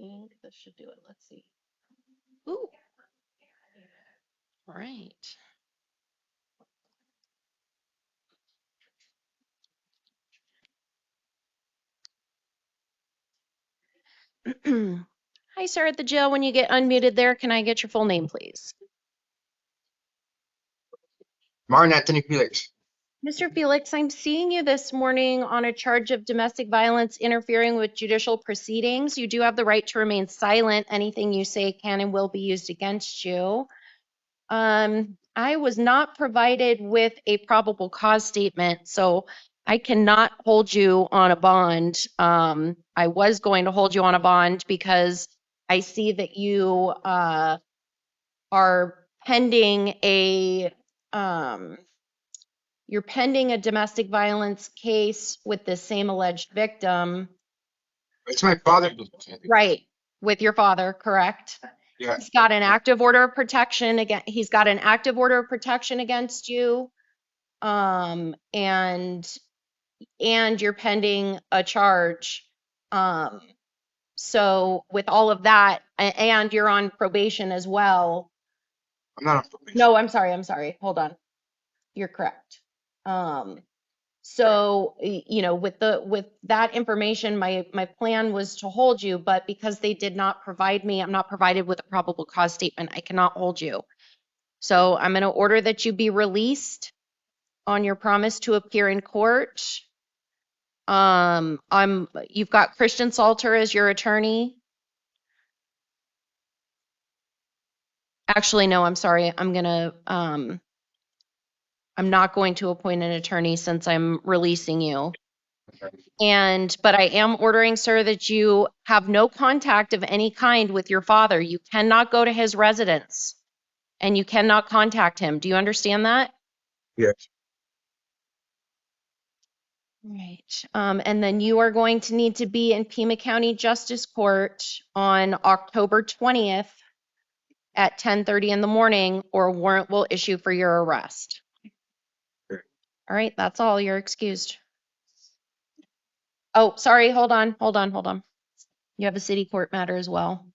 think this should do it. Let's see. Ooh. All right. Hi, sir, at the jail. When you get unmuted there, can I get your full name, please? Martin Anthony Felix. Mr. Felix, I'm seeing you this morning on a charge of domestic violence interfering with judicial proceedings. You do have the right to remain silent. Anything you say can and will be used against you. I was not provided with a probable cause statement, so I cannot hold you on a bond. I was going to hold you on a bond because I see that you are pending you're pending a domestic violence case with the same alleged victim. It's my father. Right, with your father, correct? Yeah. He's got an active order of protection he's got an active order of protection against you. And you're pending a charge. So with all of that, and you're on probation as well. I'm not on probation. No, I'm sorry. Hold on. You're correct. So, with that information, my plan was to hold you, but because they did not provide me, I'm not provided with a probable cause statement, I cannot hold you. So I'm going to order that you be released on your promise to appear in court. You've got Christian Salter as your attorney. Actually, no, I'm sorry. I'm not going to appoint an attorney since I'm releasing you. But I am ordering, sir, that you have no contact of any kind with your father. You cannot go to his residence and you cannot contact him. Do you understand that? Yes. Right. And then you are going to need to be in Pima County Justice Court on October 20th at 10:30 in the morning, or a warrant will issue for your arrest. Okay. All right, that's all. You're excused. Oh, sorry. Hold on. You have a city court matter as well.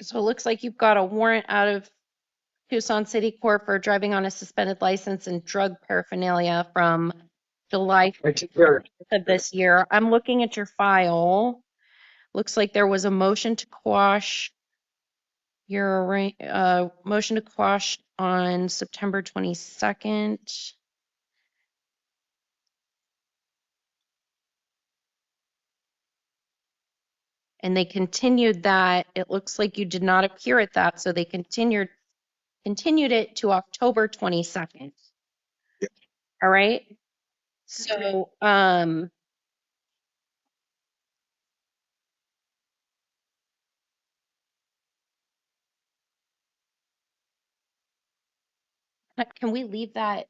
So it looks like you've got a warrant out of Tucson City Court for driving on a suspended license and drug paraphernalia from July of this year. I'm looking at your file. Looks like there was a motion to quash motion to quash on September 22nd. And they continued that. It looks like you did not appear at that, so they continued it to October 22nd. Yeah. All right. So, can we leave that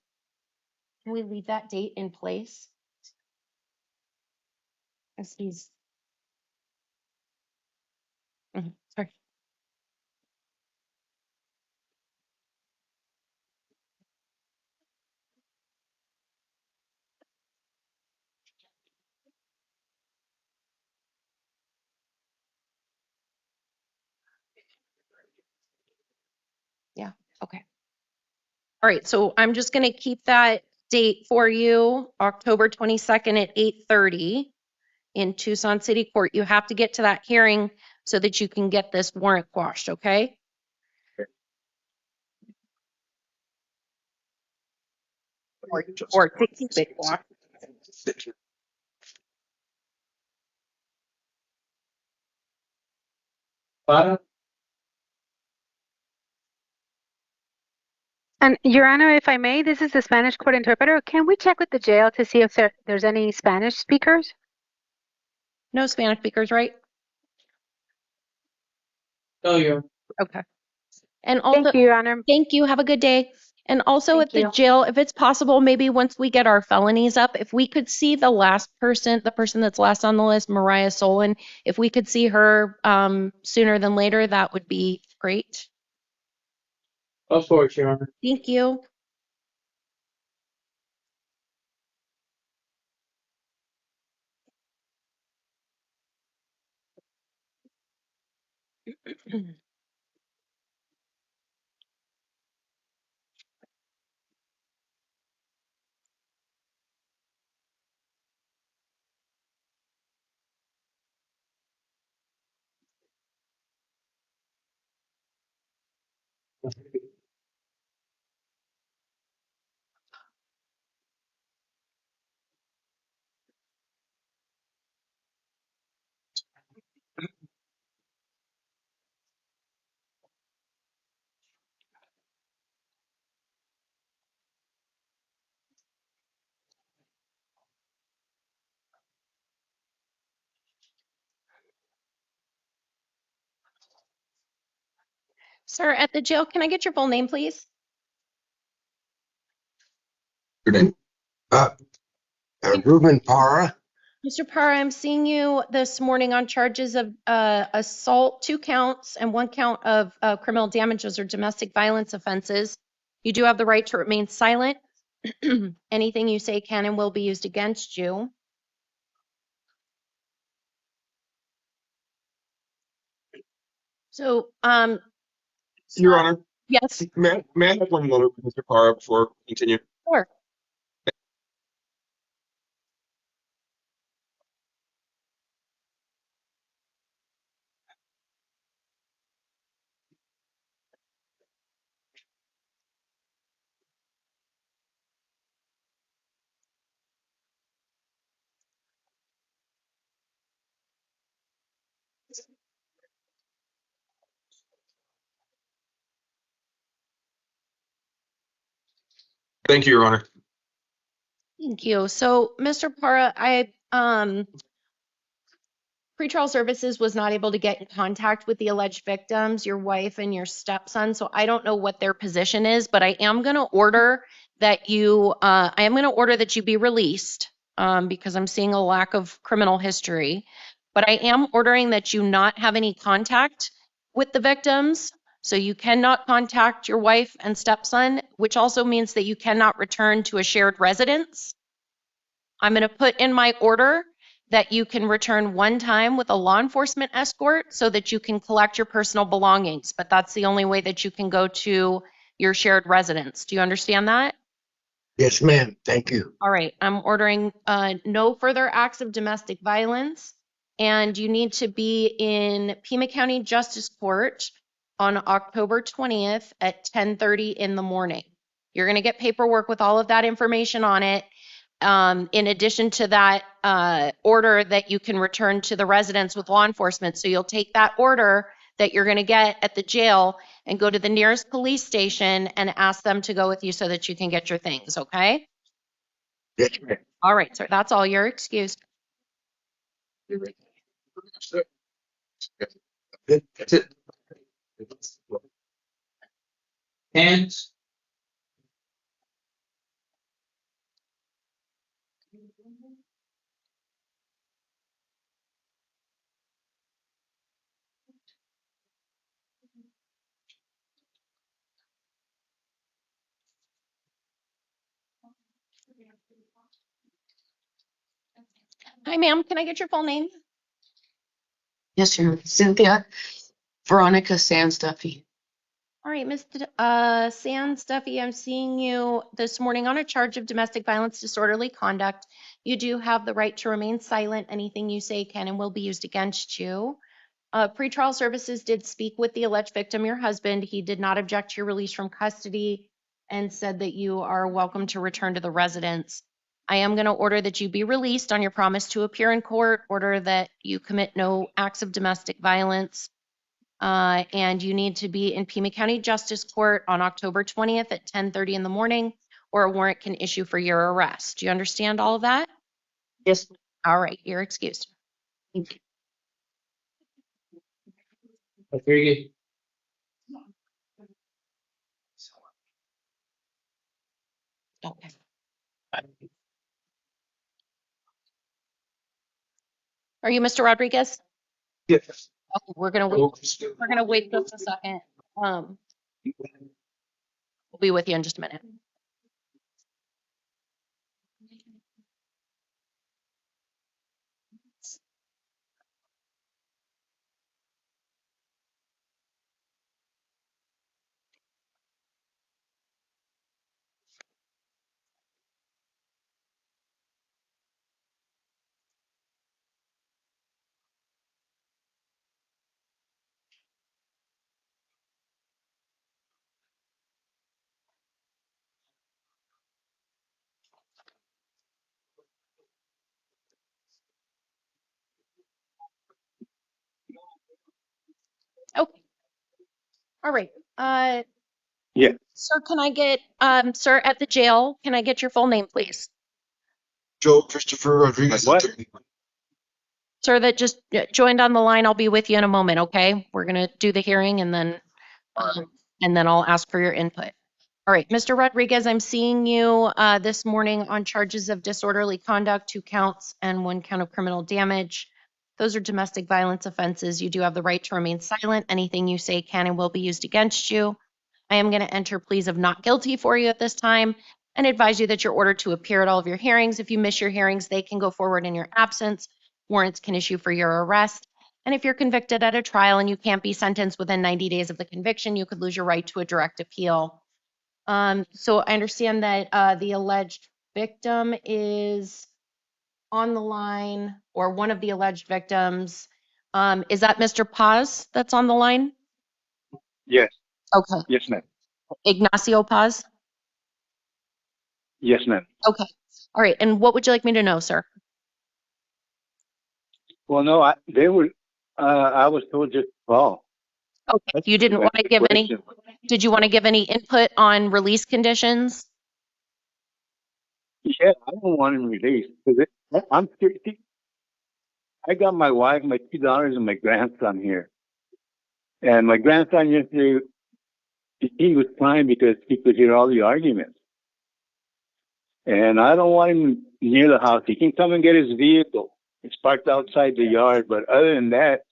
date in place? As he's, sorry. Yeah, okay. All right, so I'm just gonna keep that date for you, October 22nd at 8:30 in Tucson City Court. You have to get to that hearing so that you can get this warrant quashed, okay? Or to keep it quashed. And Your Honor, if I may, this is the Spanish court interpreter. Can we check with the jail to see if there's any Spanish speakers? No Spanish speakers, right? No, you're. Okay. And also, Thank you, Your Honor. thank you. Have a good day. And also Thank at the you. jail, if it's possible, maybe once we get our felonies up, if we could see the last person, the person that's last on the list, Mariah Solon, if we could see her sooner than later, that would be great. Of course, Your Honor. Thank you. Sir, at the jail, can I get your full name, please? Your name? Ruben Para. Mr. Parra, I'm seeing you this morning on charges of assault, 2 counts, and 1 count of criminal damages or domestic violence offenses. You do have the right to remain silent. Anything you say can and will be used against you. So, Your Honor, yes, may I have 1 moment with Mr. Parra before we continue? sure. Thank you, Your Honor. Thank you. So, Mr. Parra, Pretrial Services was not able to get in contact with the alleged victims, your wife and your stepson. So I don't know what their position is, but I am going to order that you be released because I'm seeing a lack of criminal history. But I am ordering that you not have any contact with the victims. So you cannot contact your wife and stepson, which also means that you cannot return to a shared residence. I'm going to put in my order that you can return 1 time with a law enforcement escort so that you can collect your personal belongings, but that's the only way that you can go to your shared residence. Do you understand that? Yes, ma'am. Thank you. All right, I'm ordering no further acts of domestic violence, and you need to be in Pima County Justice Court on October 20th at 10:30 in the morning. You're going to get paperwork with all of that information on it. In addition to that order that you can return to the residence with law enforcement. So you'll take that order that you're going to get at the jail and go to the nearest police station and ask them to go with you so that you can get your things, okay? Yes, ma'am. All right, sir, that's all. You're excused. That's it. Hands. Hi, ma'am, can I get your full name? Yes, Your Honor. Cynthia Veronica Sands Duffy. All right, Ms. Sands Duffy, I'm seeing you this morning on a charge of domestic violence disorderly conduct. You do have the right to remain silent. Anything you say can and will be used against you. Pretrial services did speak with the alleged victim, your husband. He did not object to your release from custody and said that you are welcome to return to the residence. I am going to order that you be released on your promise to appear in court, order that you commit no acts of domestic violence, and you need to be in Pima County Justice Court on October 20th at 10:30 in the morning, or a warrant can issue for your arrest. Do you understand all of that? Yes, All right, you're excused. thank you. Very good. Okay. Are you Mr. Rodriguez? Yes. Okay, we're gonna wait just a second. We'll be with you in just a minute. Okay. All right. Yeah. Sir, can I get, sir, at the jail, can I get your full name, please? Joe Christopher Rodriguez. What? Sir, that just joined on the line. I'll be with you in a moment, okay? We're gonna do the hearing and then I'll ask for your input. All right, Mr. Rodriguez, I'm seeing you this morning on charges of disorderly conduct, 2 counts and 1 count of criminal damage. Those are domestic violence offenses. You do have the right to remain silent. Anything you say can and will be used against you. I am going to enter pleas of not guilty for you at this time and advise you that you're ordered to appear at all of your hearings. If you miss your hearings, they can go forward in your absence. Warrants can issue for your arrest. And if you're convicted at a trial and you can't be sentenced within 90 days of the conviction, you could lose your right to a direct appeal. So I understand that the alleged victim is on the line, or one of the alleged victims. Is that Mr. Paz that's on the line? Yes, Okay. yes, ma'am. Ignacio Paz? Yes, ma'am. Okay. All right. And what would you like me to know, sir? Well, no, I was told just call. Okay. You didn't want to That's the give any, question. did you want to give any input on release conditions? Yeah, I don't want him released because I'm scared. See, I got my wife, my 2 daughters, and my grandson here. And my grandson yesterday, he was crying because he could hear all the arguments. And I don't want him near the house. He can come and get his vehicle. It's parked outside the yard. But other than that,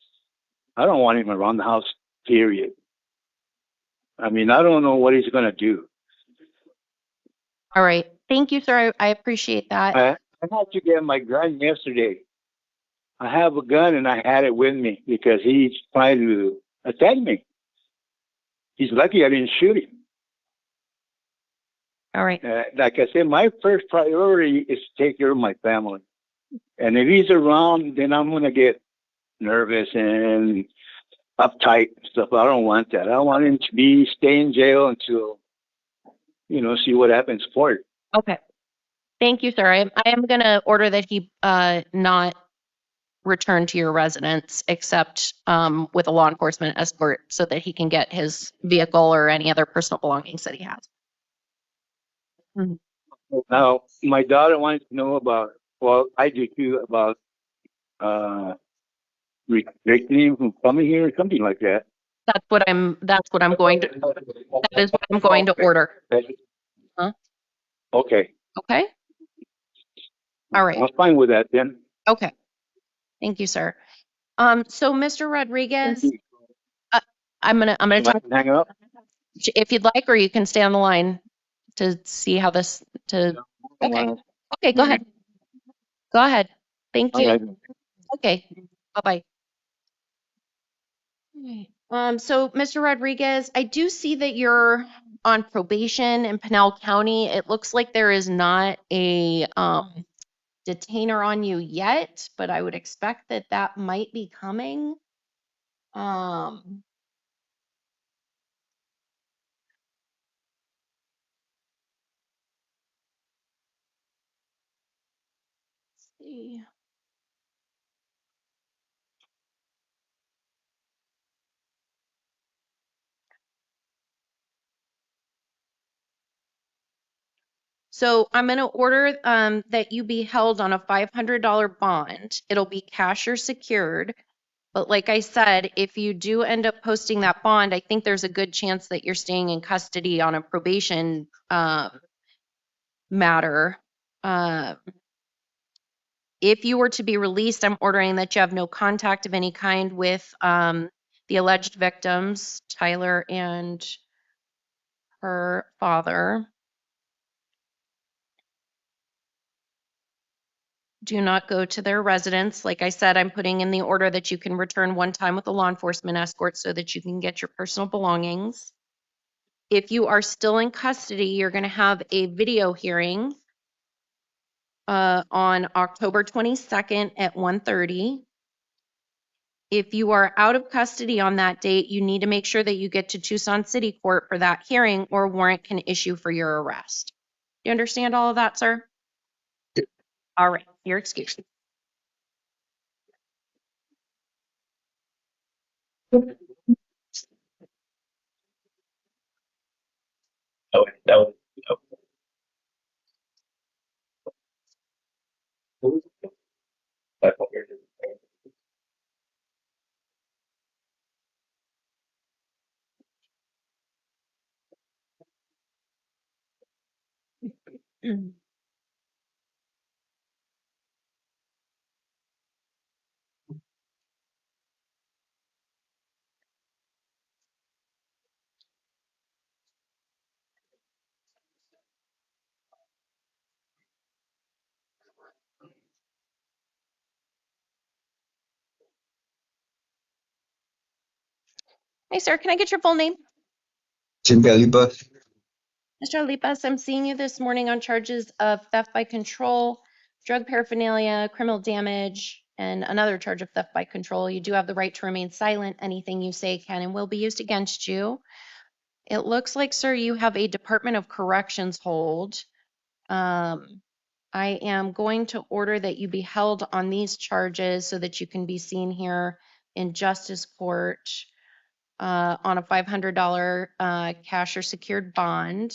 I don't want him around the house, period. I mean, I don't know what he's going to do. All right. Thank you, sir. I appreciate that. I had to get my gun yesterday. I have a gun and I had it with me because he's trying to attack me. He's lucky I didn't shoot him. All right. Like I said, my first priority is to take care of my family. And if he's around, then I'm going to get nervous and uptight and stuff. I don't want that. I want him to stay in jail until, see what happens for it. Okay. Thank you, sir. I am going to order that he not return to your residence except with a law enforcement escort so that he can get his vehicle or any other personal belongings that he has. Mhm. Now, my daughter wanted to know I do too, about restricting him from coming here or something like that. That's what I'm going to, that is what I'm going to order. Huh? Okay. Okay. All right. I'm fine with that then. Okay. Thank you, sir. So Mr. Rodriguez, I'm gonna talk Hang up. if you'd like, or you can stay on the line to see how okay. Okay, go ahead. Go ahead. Thank you. All right. Okay. Bye-bye. So Mr. Rodriguez, I do see that you're on probation in Pinal County. It looks like there is not a detainer on you yet, but I would expect that that might be coming. Let's see. So I'm going to order that you be held on a $500 bond. It'll be cash or secured. But like I said, if you do end up posting that bond, I think there's a good chance that you're staying in custody on a probation matter. If you were to be released, I'm ordering that you have no contact of any kind with the alleged victims, Tyler and her father. Do not go to their residence. Like I said, I'm putting in the order that you can return one time with a law enforcement escort so that you can get your personal belongings. If you are still in custody, you're going to have a video hearing on October 22nd at 1:30. If you are out of custody on that date, you need to make sure that you get to Tucson City Court for that hearing, or a warrant can issue for your arrest. You understand all of that, sir? All right, you're excused. Oh, that was. Oh. That's what we're doing. Hey, sir, can I get your full name? Tim Galiba. Mr. Alipas, I'm seeing you this morning on charges of theft by control, drug paraphernalia, criminal damage, and another charge of theft by control. You do have the right to remain silent. Anything you say can and will be used against you. It looks like, sir, you have a Department of Corrections hold. I am going to order that you be held on these charges so that you can be seen here in justice court on a $500 cash or secured bond.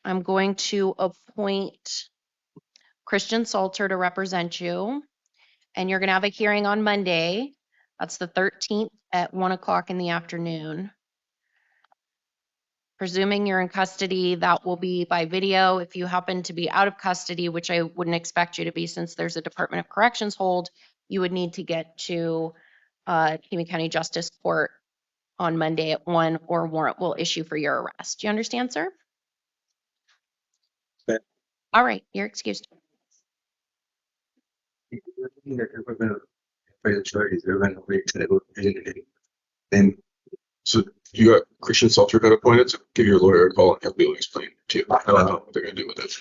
I'm going to appoint Christian Salter to represent you, and you're going to have a hearing on Monday. That's the 13th at 1 o'clock in the afternoon. Presuming you're in custody, that will be by video. If you happen to be out of custody, which I wouldn't expect you to be since there's a Department of Corrections hold, you would need to get to Pima County Justice Court on Monday at 1, or a warrant will issue for your arrest. Do you understand, sir? But- All right, you're excused. Then, so you got Christian Salter got appointed, so give your lawyer a call and he'll be able to explain to you. I don't know what they're gonna do with it.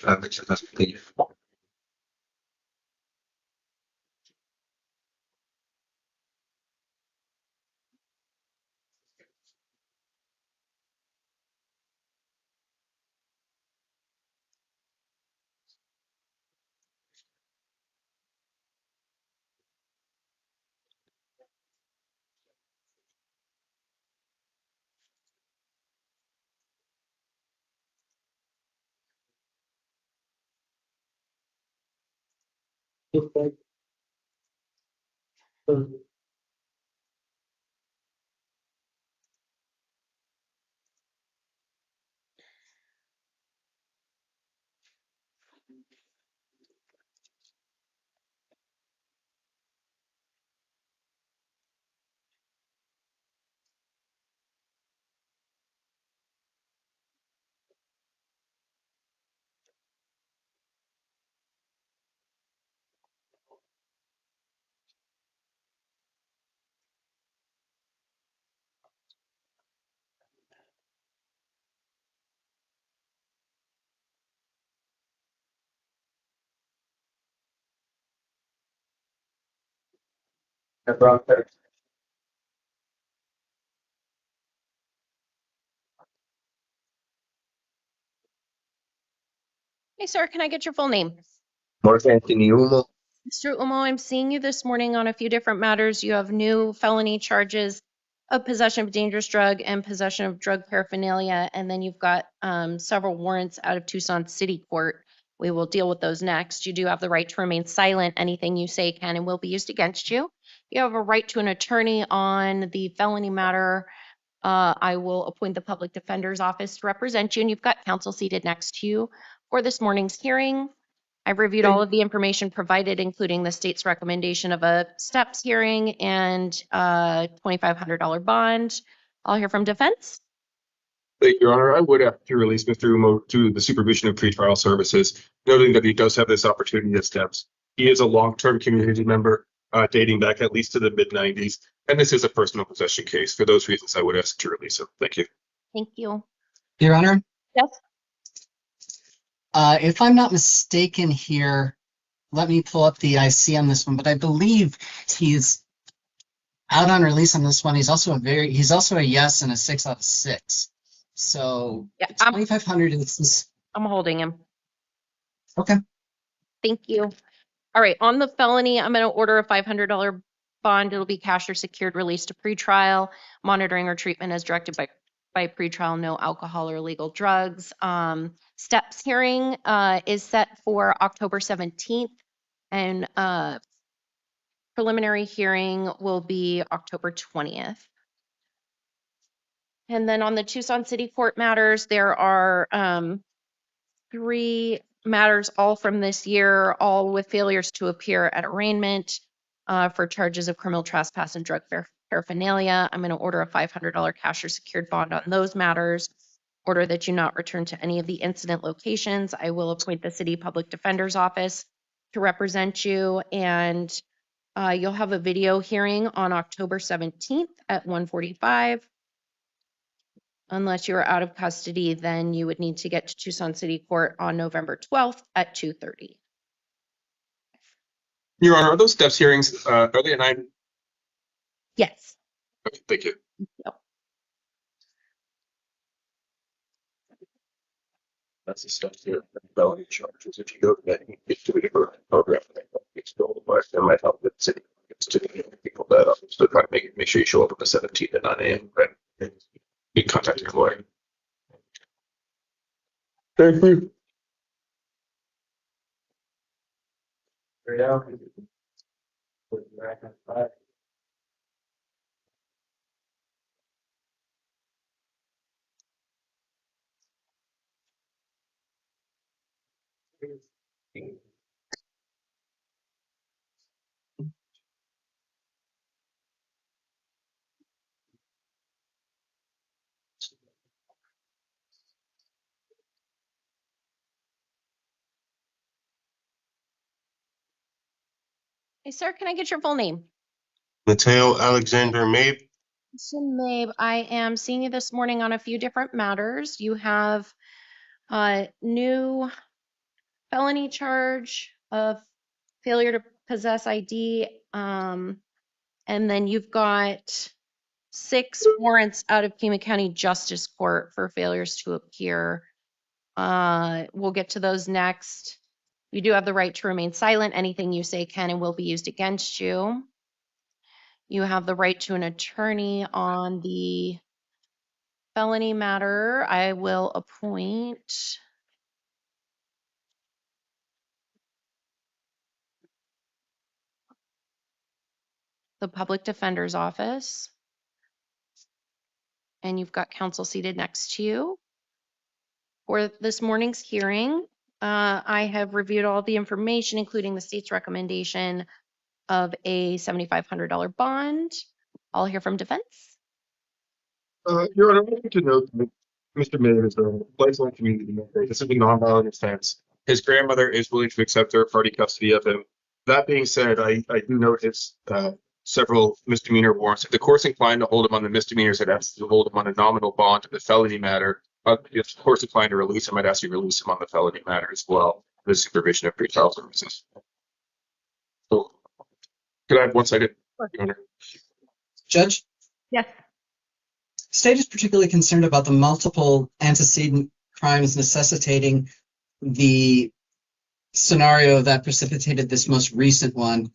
Hey, sir, can I get your full name? Mark Anthony Umo. Mr. Umo, I'm seeing you this morning on a few different matters. You have new felony charges of possession of dangerous drug and possession of drug paraphernalia, and then you've got several warrants out of Tucson City Court. We will deal with those next. You do have the right to remain silent. Anything you say can and will be used against you. You have a right to an attorney on the felony matter. I will appoint the public defender's office to represent you, and you've got counsel seated next to you For this morning's hearing, I've reviewed all of the information provided, including the state's recommendation of a steps hearing and a $2,500 bond. I'll hear from defense. Thank you, Your Honor. I would have to release Mr. Umo to the supervision of pretrial services, noting that he does have this opportunity at steps. He is a long-term community member, dating back at least to the mid-90s, and this is a personal possession case. For those reasons, I would ask to release him. Thank you. Thank you. Your Honor, Yes. if I'm not mistaken here, let me pull up the IC on this one, but I believe he's out on release on this one. He's also a yes and a 6 out of 6. So Yeah, 2,500 is I'm holding him. okay. Thank you. All right, on the felony, I'm going to order a $500 bond. It'll be cash or secured release to pretrial, monitoring or treatment as directed by pretrial, no alcohol or illegal drugs. Steps hearing is set for October 17th, and preliminary hearing will be October 20th. And then on the Tucson City Court matters, there are 3 matters, all from this year, all with failures to appear at arraignment for charges of criminal trespass and drug paraphernalia. I'm going to order a $500 cash or secured bond on those matters. Order that you not return to any of the incident locations. I will appoint the City Public Defender's Office to represent you, and you'll have a video hearing on October 17th at 1:45. Unless you are out of custody, then you would need to get to Tucson City Court on November 12th at 2:30. Your Honor, are those steps hearings, are they at 9? Yes. Okay, thank you. That's the stuff here, felony charges. If you go to that, you get to a different program, it's still, that might help the city. It's to people that so try to make sure you show up on the 17th at 9 a.m. Right? You can contact your lawyer. Thank you. Hey, sir, can I get your full name? Mateo Alexander Mabe. So, Mabe, I am seeing you this morning on a few different matters. You have a new felony charge of failure to possess ID, and then you've got 6 warrants out of Pima County Justice Court for failures to appear. We'll get to those next. You do have the right to remain silent. Anything you say can and will be used against you. You have the right to an attorney on the felony matter. I will appoint the public defender's office. And you've got counsel seated next to you. For this morning's hearing, I have reviewed all the information, including the state's recommendation of a $7,500 bond. I'll hear from defense. Your Honor, I want to note that Mr. Mabe is a lifelong community member. This is a nonviolent offense. His grandmother is willing to accept third-party custody of him. That being said, I do note his several misdemeanor warrants. If the court's inclined to hold him on the misdemeanors, I'd ask to hold him on a nominal bond to the felony matter. If the court's inclined to release him, I'd ask you to release him on the felony matter as well, the supervision of pretrial services. So, could I have one second, Your Honor? Judge, Yes. state is particularly concerned about the multiple antecedent crimes necessitating the scenario that precipitated this most recent one.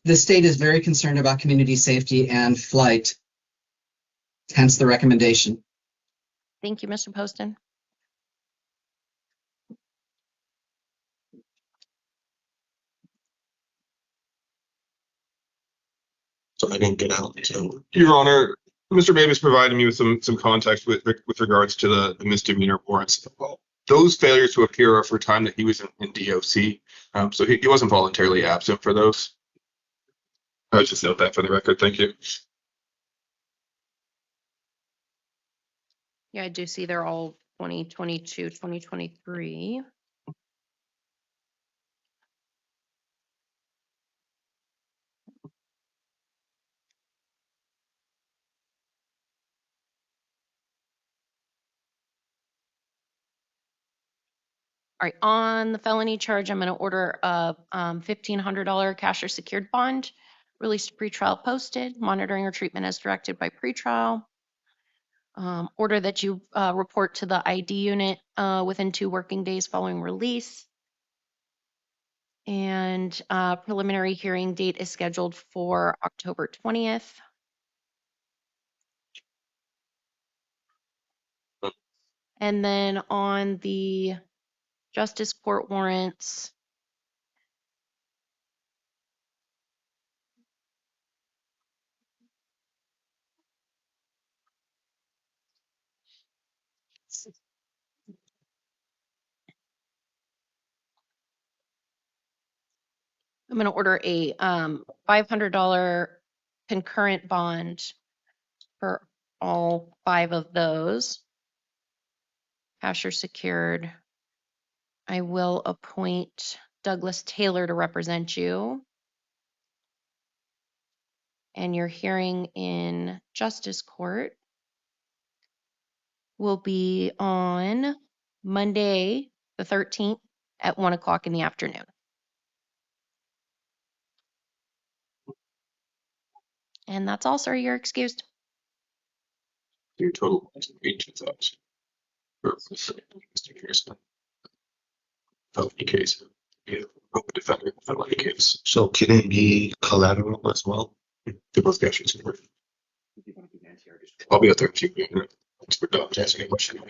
The state is very concerned about community safety and flight, hence the recommendation. Thank you, Mr. Poston. So I didn't get out. So Your Honor, Mr. Mabe has provided me with some context with regards to the misdemeanor warrants. those failures to appear are for time that he was in DOC. So he wasn't voluntarily absent for those. I would just note that for the record. Thank you. Yeah, I do see they're all 2022, 2023. All right, on the felony charge, I'm going to order a $1,500 cash or secured bond, released to pretrial posted, monitoring or treatment as directed by pretrial. Order that you report to the ID unit within 2 working days following release. And preliminary hearing date is scheduled for October 20th. And then on the justice court warrants, I'm going to order a $500 concurrent bond for all 5 of those. Cash or secured. I will appoint Douglas Taylor to represent you. And your hearing in justice court will be on Monday, the 13th at 1 o'clock in the afternoon. And that's all, sir. You're excused. Your total is 82,000. For Mr. Pearson. Felony case. Yeah, defender, felony case. So can it be collateral as well? They're both cash and secured. I'll be out there in a few minutes. Once we're done answering a question.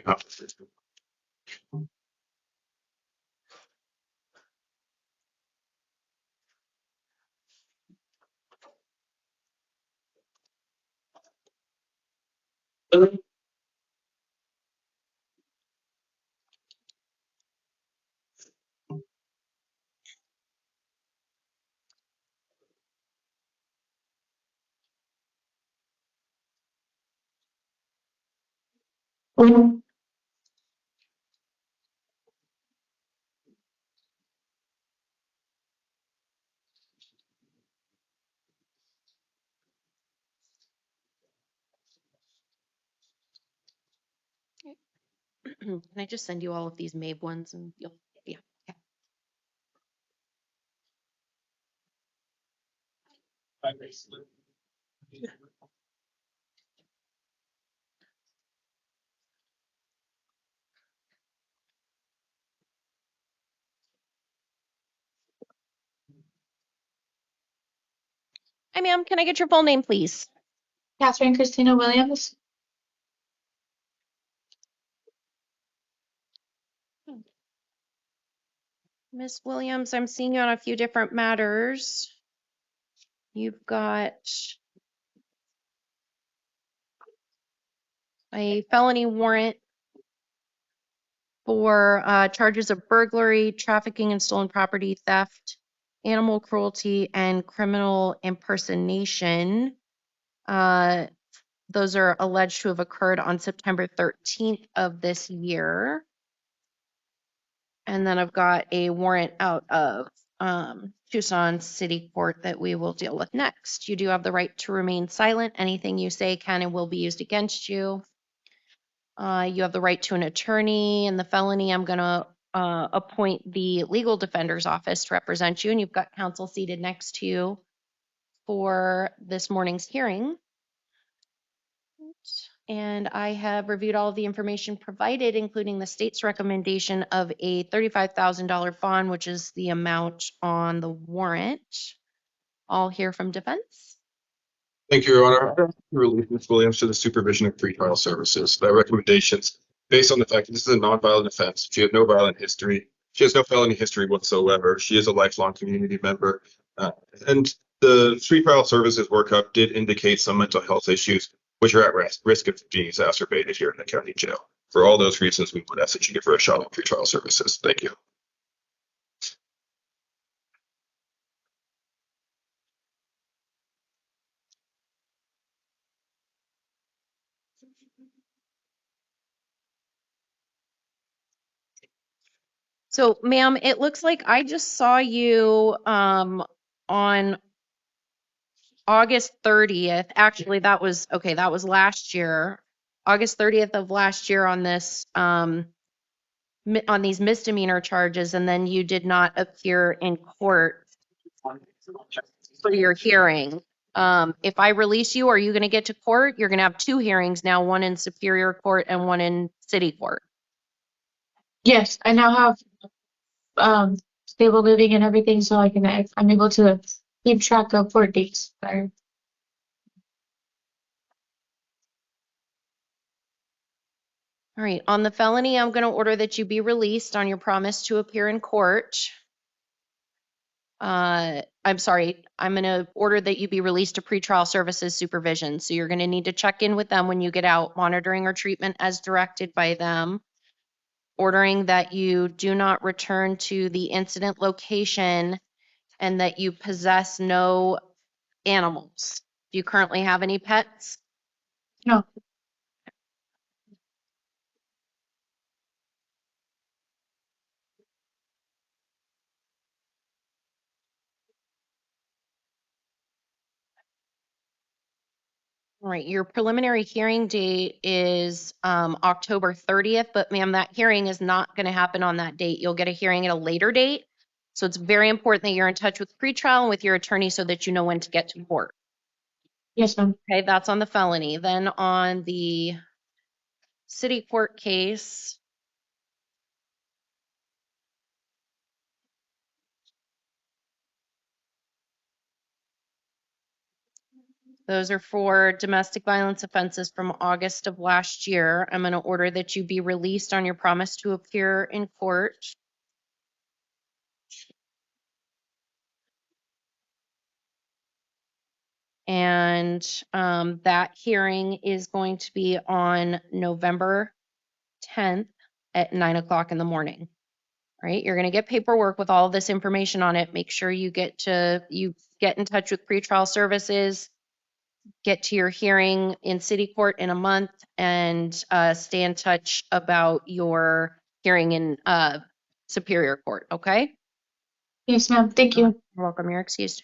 Can I just send you all of these MABE ones and you'll, yeah. Okay. Hi, ma'am. Can I get your full name, please? Catherine Christina Williams. Miss Williams, I'm seeing you on a few different matters. You've got a felony warrant for charges of burglary, trafficking and stolen property, theft, animal cruelty, and criminal impersonation. Those are alleged to have occurred on September 13th of this year. And then I've got a warrant out of Tucson City Court that we will deal with next. You do have the right to remain silent. Anything you say can and will be used against you. You have the right to an attorney. In the felony, I'm going to appoint the legal defender's office to represent you, and you've got counsel seated next to you for this morning's hearing. And I have reviewed all of the information provided, including the state's recommendation of a $35,000 bond, which is the amount on the warrant. I'll hear from defense. Thank you, Your Honor. Release Ms. Williams to the supervision of pretrial services. That recommendations based on the fact that this is a nonviolent offense. She has no violent history. She has no felony history whatsoever. She is a lifelong community member. And the pretrial services workup did indicate some mental health issues, which are at risk of being exacerbated here in the county jail. For all those reasons, we would ask that you give her a shot on pretrial services. Thank you. So, ma'am, it looks like I just saw you on August 30th. Actually, that was okay, that was last year. August 30th of last year on this on these misdemeanor charges, and then you did not appear in court for your hearing. If I release you, are you going to get to court? You're going to have two hearings now, one in Superior Court and one in City Court. Yes, I now have stable living and everything, so I'm able to keep track of court dates better. All right, on the felony, I'm going to order that you be released on your promise to appear in court. I'm sorry, I'm going to order that you be released to pretrial services supervision. So you're going to need to check in with them when you get out, monitoring or treatment as directed by them. Ordering that you do not return to the incident location and that you possess no animals. Do you currently have any pets? No. All right, your preliminary hearing date is October 30th, but ma'am, that hearing is not going to happen on that date. You'll get a hearing at a later date. So it's very important that you're in touch with pretrial and with your attorney so that you know when to get to court. Yes, ma'am. Okay, that's on the felony. Then on the city court case, those are for domestic violence offenses from August of last year. I'm going to order that you be released on your promise to appear in court. And that hearing is going to be on November 10th at 9 o'clock in the morning. All right, you're going to get paperwork with all of this information on it. Make sure you get in touch with pretrial services, get to your hearing in city court in a month, and stay in touch about your hearing in Superior Court. Okay? Yes, ma'am. Thank you. You're welcome. You're excused.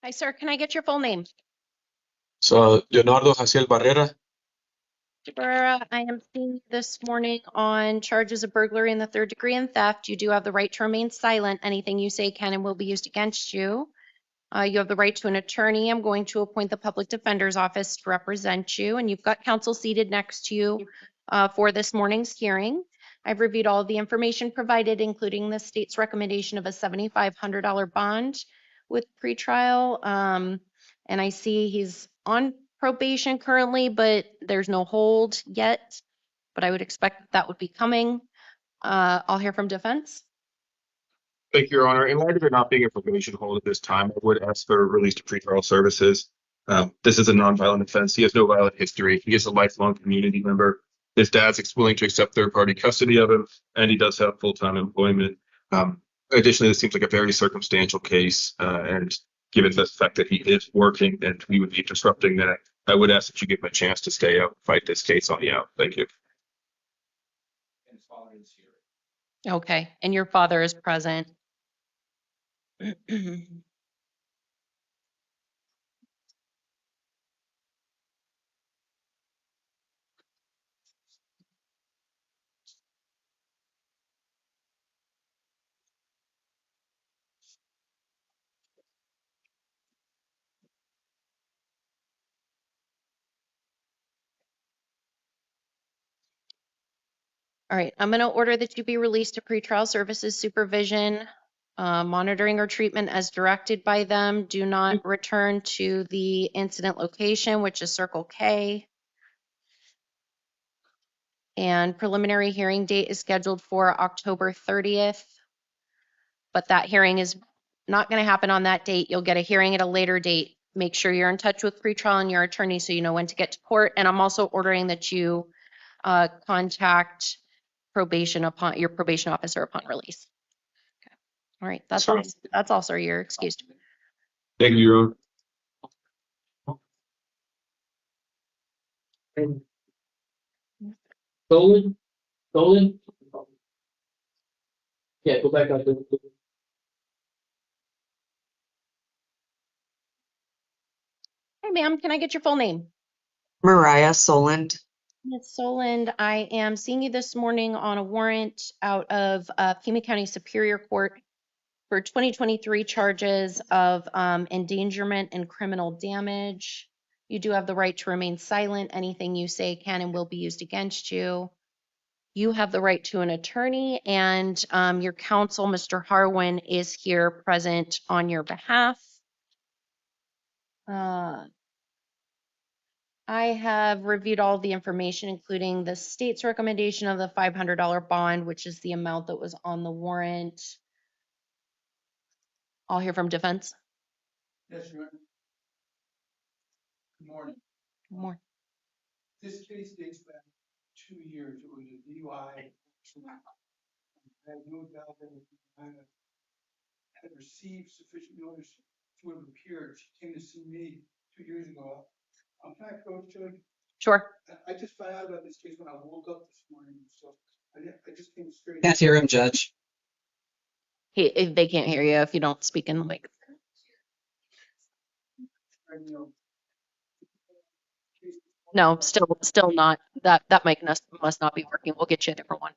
Hi, sir. Can I get your full name? So, Leonardo Jaciel Barrera. Barrera, I am seeing you this morning on charges of burglary in the third degree and theft. You do have the right to remain silent. Anything you say can and will be used against you. You have the right to an attorney. I'm going to appoint the public defender's office to represent you, and you've got counsel seated next to you for this morning's hearing. I've reviewed all of the information provided, including the state's recommendation of a $7,500 bond with pretrial. And I see he's on probation currently, but there's no hold yet. But I would expect that would be coming. I'll hear from defense. Thank you, Your Honor. In light of there not being a probation hold at this time, I would ask for release to pretrial services. This is a nonviolent offense. He has no violent history. He is a lifelong community member. His dad's willing to accept third-party custody of him, and he does have full-time employment. Additionally, this seems like a very circumstantial case, and given the fact that he is working and we would be disrupting that, I would ask that you give him a chance to stay out, fight this case on the out. Thank you. Okay, and your father is present. All right, I'm going to order that you be released to pretrial services supervision, monitoring or treatment as directed by them. Do not return to the incident location, which is Circle K. And preliminary hearing date is scheduled for October 30th. But that hearing is not going to happen on that date. You'll get a hearing at a later date. Make sure you're in touch with pretrial and your attorney so you know when to get to court. And I'm also ordering that you contact your probation officer upon release. Okay. All right, that's all. That's all, sir. You're excused. Thank you, Your Honor. Stolen? Yeah, go back up. Hey, ma'am, can I get your full name? Mariah Soland. Ms. Soland, I am seeing you this morning on a warrant out of Pima County Superior Court for 2023 charges of endangerment and criminal damage. You do have the right to remain silent. Anything you say can and will be used against you. You have the right to an attorney, and your counsel, Mr. Harwin, is here present on your behalf. I have reviewed all the information, including the state's recommendation of the $500 bond, which is the amount that was on the warrant. I'll hear from defense. Yes, Your Honor. Good morning. Good morning. This case dates back 2 years. It was a DUI. I have no doubt that I had received sufficient notice to have appeared. She came to see me 2 years ago. Can I approach Judge? Sure. I just found out about this case when I woke up this morning, so I just came straight. Can't hear him, Judge. If they can't hear you if you don't speak in the mic. No, still not. That mic must not be working. We'll get you a different one.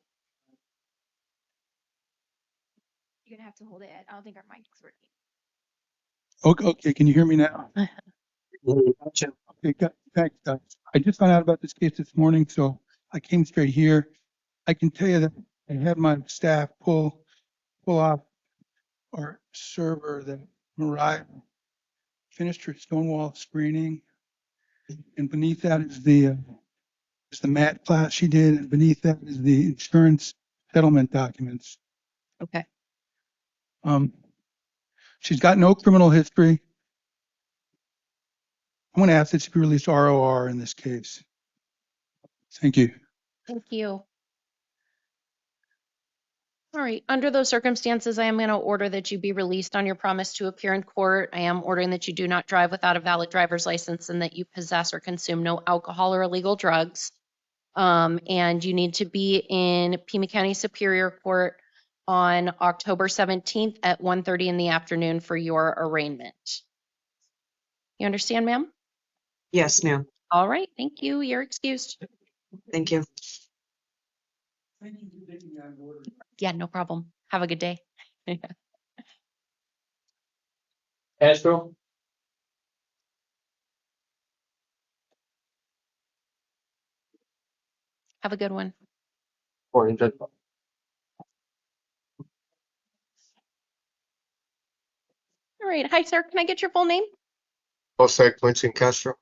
You're gonna have to hold it. I don't think our mic is working. Okay, can you hear me now? Okay, thanks, guys. I just found out about this case this morning, so I came straight here. I can tell you that I had my staff pull off our server that Mariah finished her Stonewall screening, and beneath that is the math class she did, and beneath that is the insurance settlement documents. Okay. She's got no criminal history. I'm going to ask that she be released ROR in this case. Thank you. Thank you. All right. Under those circumstances, I am going to order that you be released on your promise to appear in court. I am ordering that you do not drive without a valid driver's license and that you possess or consume no alcohol or illegal drugs. And you need to be in Pima County Superior Court on October 17th at 1:30 in the afternoon for your arraignment. You understand, ma'am? Yes, ma'am. All right. Thank you. You're excused. Thank you. Thank you for taking me on board. Yeah, no problem. Have a good day. Astro? Have a good one. Morning, Judge. All right. Hi, sir. Can I get your full name? Jose Quincy Castro.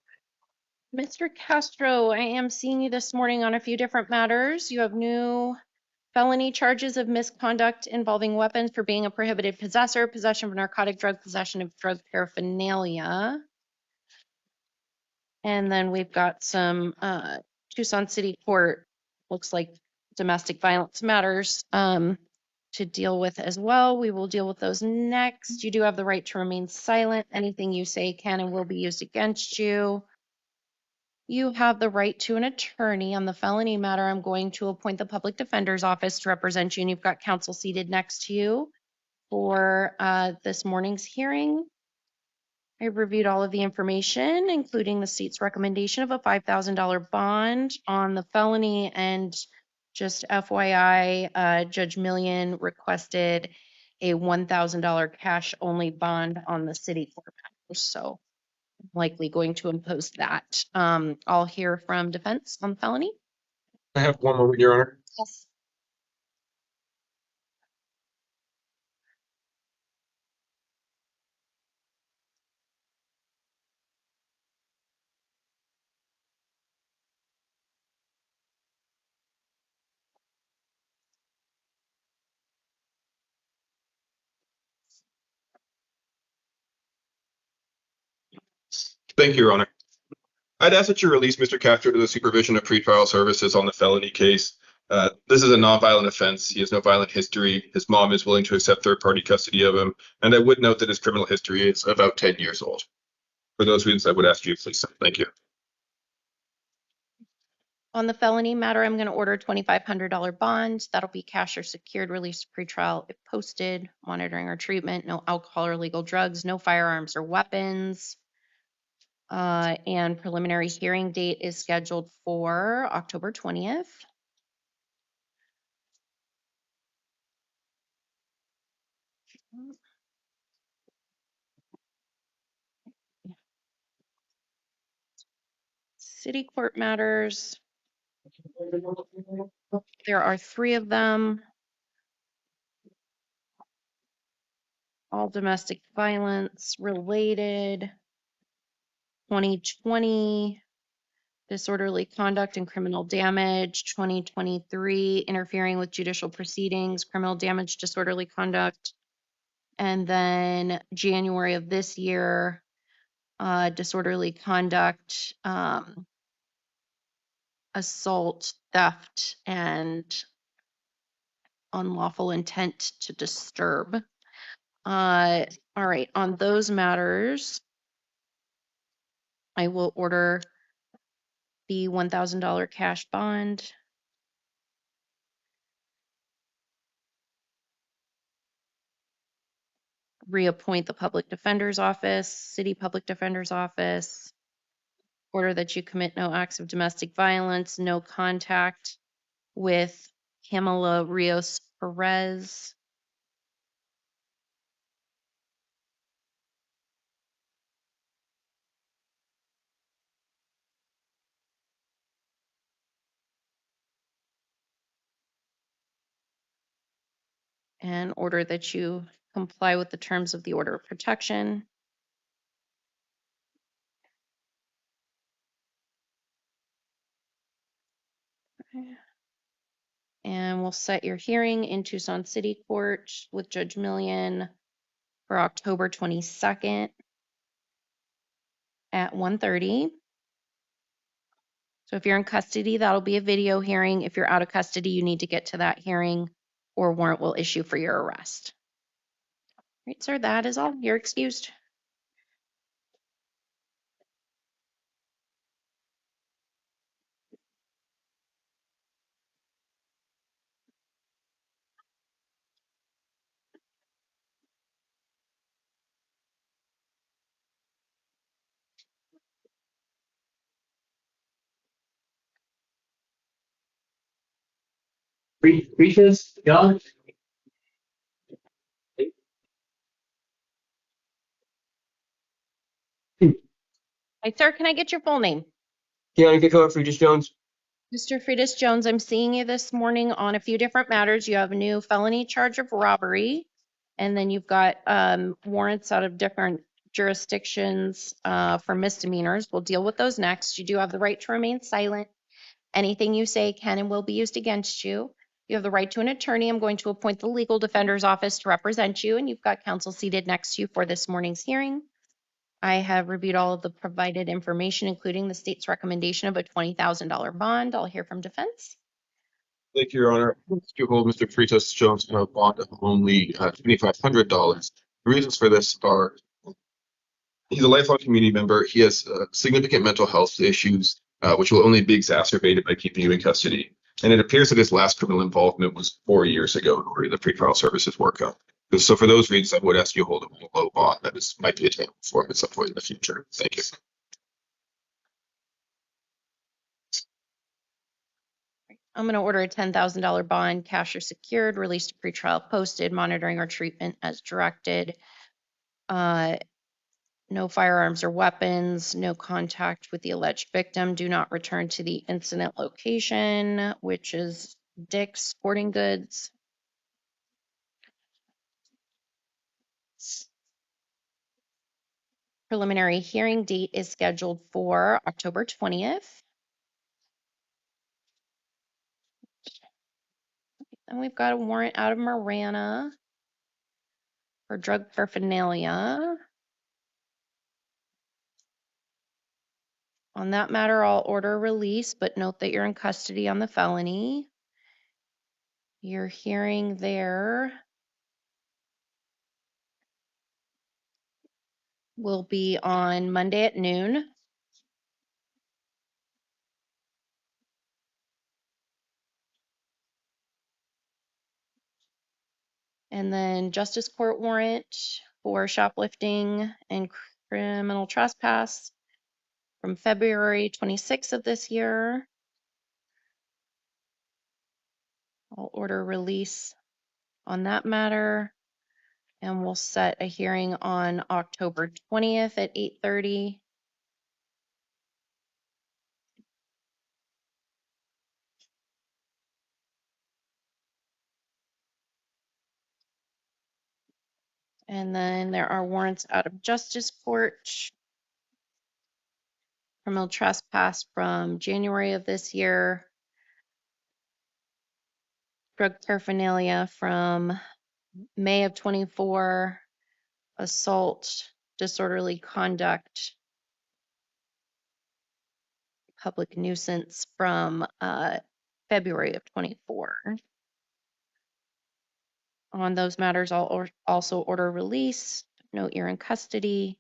Mr. Castro, I am seeing you this morning on a few different matters. You have new felony charges of misconduct involving weapons for being a prohibited possessor, possession of narcotic drug, possession of drug paraphernalia. And then we've got some Tucson City Court, looks like domestic violence matters to deal with as well. We will deal with those next. You do have the right to remain silent. Anything you say can and will be used against you. You have the right to an attorney. On the felony matter, I'm going to appoint the public defender's office to represent you, and you've got counsel seated next to you for this morning's hearing. I reviewed all of the information, including the state's recommendation of a $5,000 bond on the felony. And just FYI, Judge Million requested a $1,000 cash only bond on the city court matters. So I'm likely going to impose that. I'll hear from defense on the felony. I have one moment, Your Honor. Yes. Thank you, Your Honor. I'd ask that you release Mr. Castro to the supervision of pretrial services on the felony case. This is a nonviolent offense. He has no violent history. His mom is willing to accept third-party custody of him. And I would note that his criminal history is about 10 years old. For those reasons, I would ask you, please. Thank you. On the felony matter, I'm going to order a $2,500 bond. That'll be cash or secured release to pretrial if posted, monitoring or treatment, no alcohol or illegal drugs, no firearms or weapons. And preliminary hearing date is scheduled for October 20th. City court matters. There are 3 of them. All domestic violence related. 2020, disorderly conduct and criminal damage. 2023, interfering with judicial proceedings, criminal damage, disorderly conduct. And then January of this year, disorderly conduct, assault, theft, and unlawful intent to disturb. All right, on those matters, I will order the $1,000 cash bond. Reappoint the public defender's office, city public defender's office. Order that you commit no acts of domestic violence, no contact with Camila Rios Perez. And order that you comply with the terms of the order of protection. Okay. And we'll set your hearing in Tucson City Court with Judge Million for October 22nd at 1:30. So if you're in custody, that'll be a video hearing. If you're out of custody, you need to get to that hearing or warrant will issue for your arrest. All right, sir, that is all. You're excused. Preachers, John? Hi, sir, can I get your full name? Keanu Kikoa, Regis Jones. Mr. Freitas Jones, I'm seeing you this morning on a few different matters. You have a new felony charge of robbery, and then you've got warrants out of different jurisdictions for misdemeanors. We'll deal with those next. You do have the right to remain silent. Anything you say can and will be used against you. You have the right to an attorney. I'm going to appoint the legal defender's office to represent you, and you've got counsel seated next to you for this morning's hearing. I have reviewed all of the provided information, including the state's recommendation of a $20,000 bond. I'll hear from defense. Thank you, Your Honor. You hold Mr. Fritas Jones in a bond of only $2,500. The reasons for this are he's a lifelong community member. He has significant mental health issues, which will only be exacerbated by keeping you in custody. And it appears that his last criminal involvement was 4 years ago, according to the pretrial services workup. So for those reasons, I would ask you to hold him in a low bond that might be attainable for him at some point in the future. Thank you. I'm going to order a $10,000 bond, cash or secured, released to pretrial, posted, monitoring or treatment as directed. No firearms or weapons, no contact with the alleged victim. Do not return to the incident location, which is Dick's Sporting Goods. Preliminary hearing date is scheduled for October 20th. And we've got a warrant out of Marana for drug paraphernalia. On that matter, I'll order release, but note that you're in custody on the felony. Your hearing there will be on Monday at noon. And then justice court warrant for shoplifting and criminal trespass from February 26th of this year. I'll order release on that matter. And we'll set a hearing on October 20th at 8:30. And then there are warrants out of justice court. Criminal trespass from January of this year. Drug paraphernalia from May of 24. Assault, disorderly conduct, public nuisance from February of 24. On those matters, I'll also order release. Note you're in custody.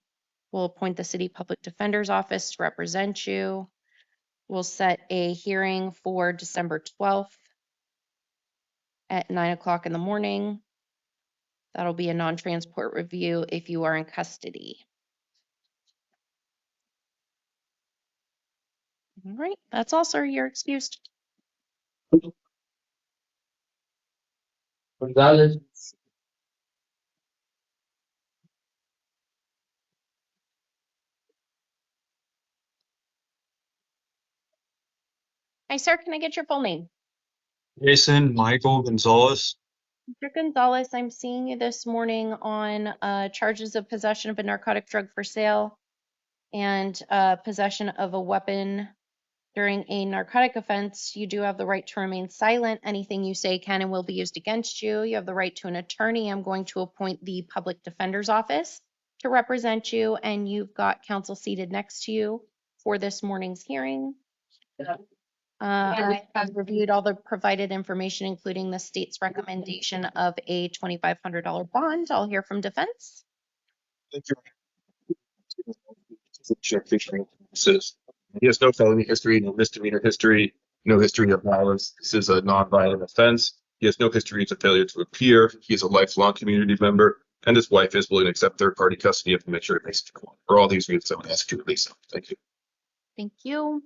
We'll appoint the city public defender's office to represent you. We'll set a hearing for December 12th at 9 o'clock in the morning. That'll be a non-transport review if you are in custody. All right, that's all, sir. You're excused. Gonzalez. Hi, sir. Can I get your full name? Jason Michael Gonzalez. Mr. Gonzalez, I'm seeing you this morning on charges of possession of a narcotic drug for sale and possession of a weapon during a narcotic offense. You do have the right to remain silent. Anything you say can and will be used against you. You have the right to an attorney. I'm going to appoint the public defender's office to represent you, and you've got counsel seated next to you for this morning's hearing. I have reviewed all the provided information, including the state's recommendation of a $2,500 bond. I'll hear from defense. Thank you. He has no felony history, no misdemeanor history, no history of violence. This is a non-violent offense. He has no history of failure to appear. He is a lifelong community member, and his wife is willing to accept third-party custody of him and make sure he makes it to court. For all these reasons, I would ask you to release him. Thank you. Thank you.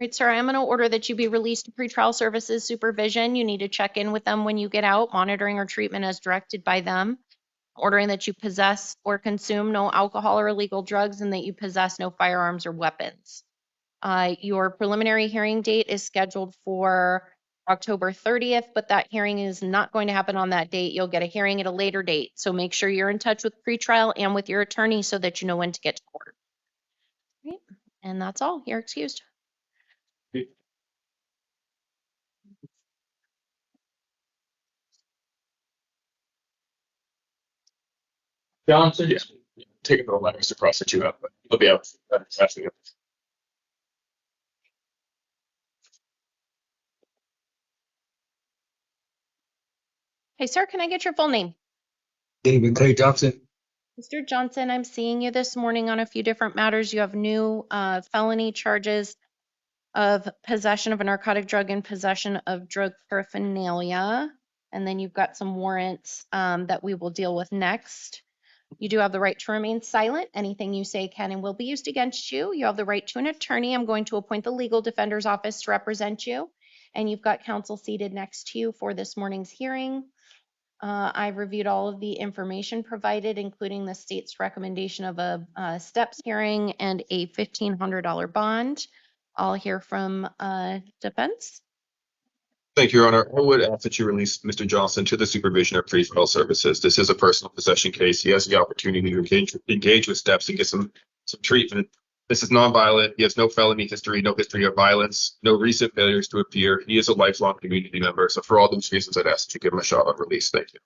Right, sir, I'm going to order that you be released to pretrial services supervision. You need to check in with them when you get out, monitoring or treatment as directed by them. Ordering that you possess or consume no alcohol or illegal drugs and that you possess no firearms or weapons. Your preliminary hearing date is scheduled for October 30th, but that hearing is not going to happen on that date. You'll get a hearing at a later date. So make sure you're in touch with pretrial and with your attorney so that you know when to get to court. Right. And that's all. You're excused. Johnson. Yeah. Taking the letters across that you have, but he'll be out. That's it. Hey, sir, can I get your full name? David Clay Johnson. Mr. Johnson, I'm seeing you this morning on a few different matters. You have new felony charges of possession of a narcotic drug and possession of drug paraphernalia. And then you've got some warrants that we will deal with next. You do have the right to remain silent. Anything you say can and will be used against you. You have the right to an attorney. I'm going to appoint the legal defender's office to represent you. And you've got counsel seated next to you for this morning's hearing. I've reviewed all of the information provided, including the state's recommendation of a steps hearing and a $1,500 bond. I'll hear from defense. Thank you, Your Honor. I would ask that you release Mr. Johnson to the supervision of pretrial services. This is a personal possession case. He has the opportunity to engage with steps and get some treatment. This is nonviolent. He has no felony history, no history of violence, no recent failures to appear. He is a lifelong community member. So for all those reasons, I'd ask that you give him a shot on release. Thank you.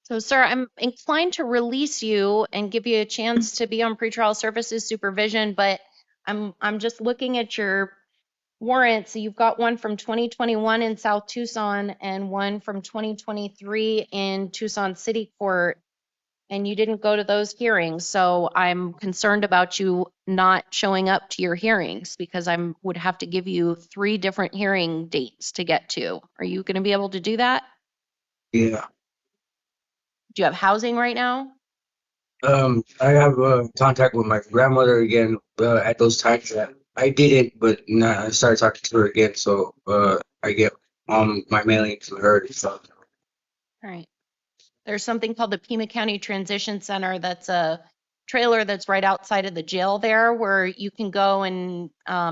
So, sir, I'm inclined to release you and give you a chance to be on pretrial services supervision, but I'm just looking at your warrants. So you've got one from 2021 in South Tucson and one from 2023 in Tucson City Court, and you didn't go to those hearings. So I'm concerned about you not showing up to your hearings because I would have to give you 3 different hearing dates to get to. Are you going to be able to do that? Yeah. Do you have housing right now? I have contact with my grandmother again at those times that I didn't, but now I started talking to her again, so I get my mailing to her. So. All right. There's something called the Pima County Transition Center that's a trailer that's right outside of the jail there where you can go and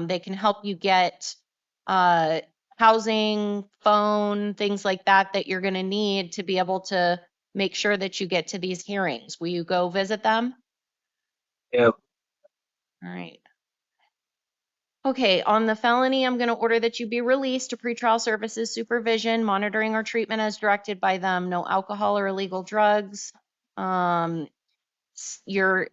they can help you get housing, phone, things like that that you're going to need to be able to make sure that you get to these hearings. Will you go visit them? Yeah. All right. Okay, on the felony, I'm going to order that you be released to pretrial services supervision, monitoring or treatment as directed by them. No alcohol or illegal drugs. You're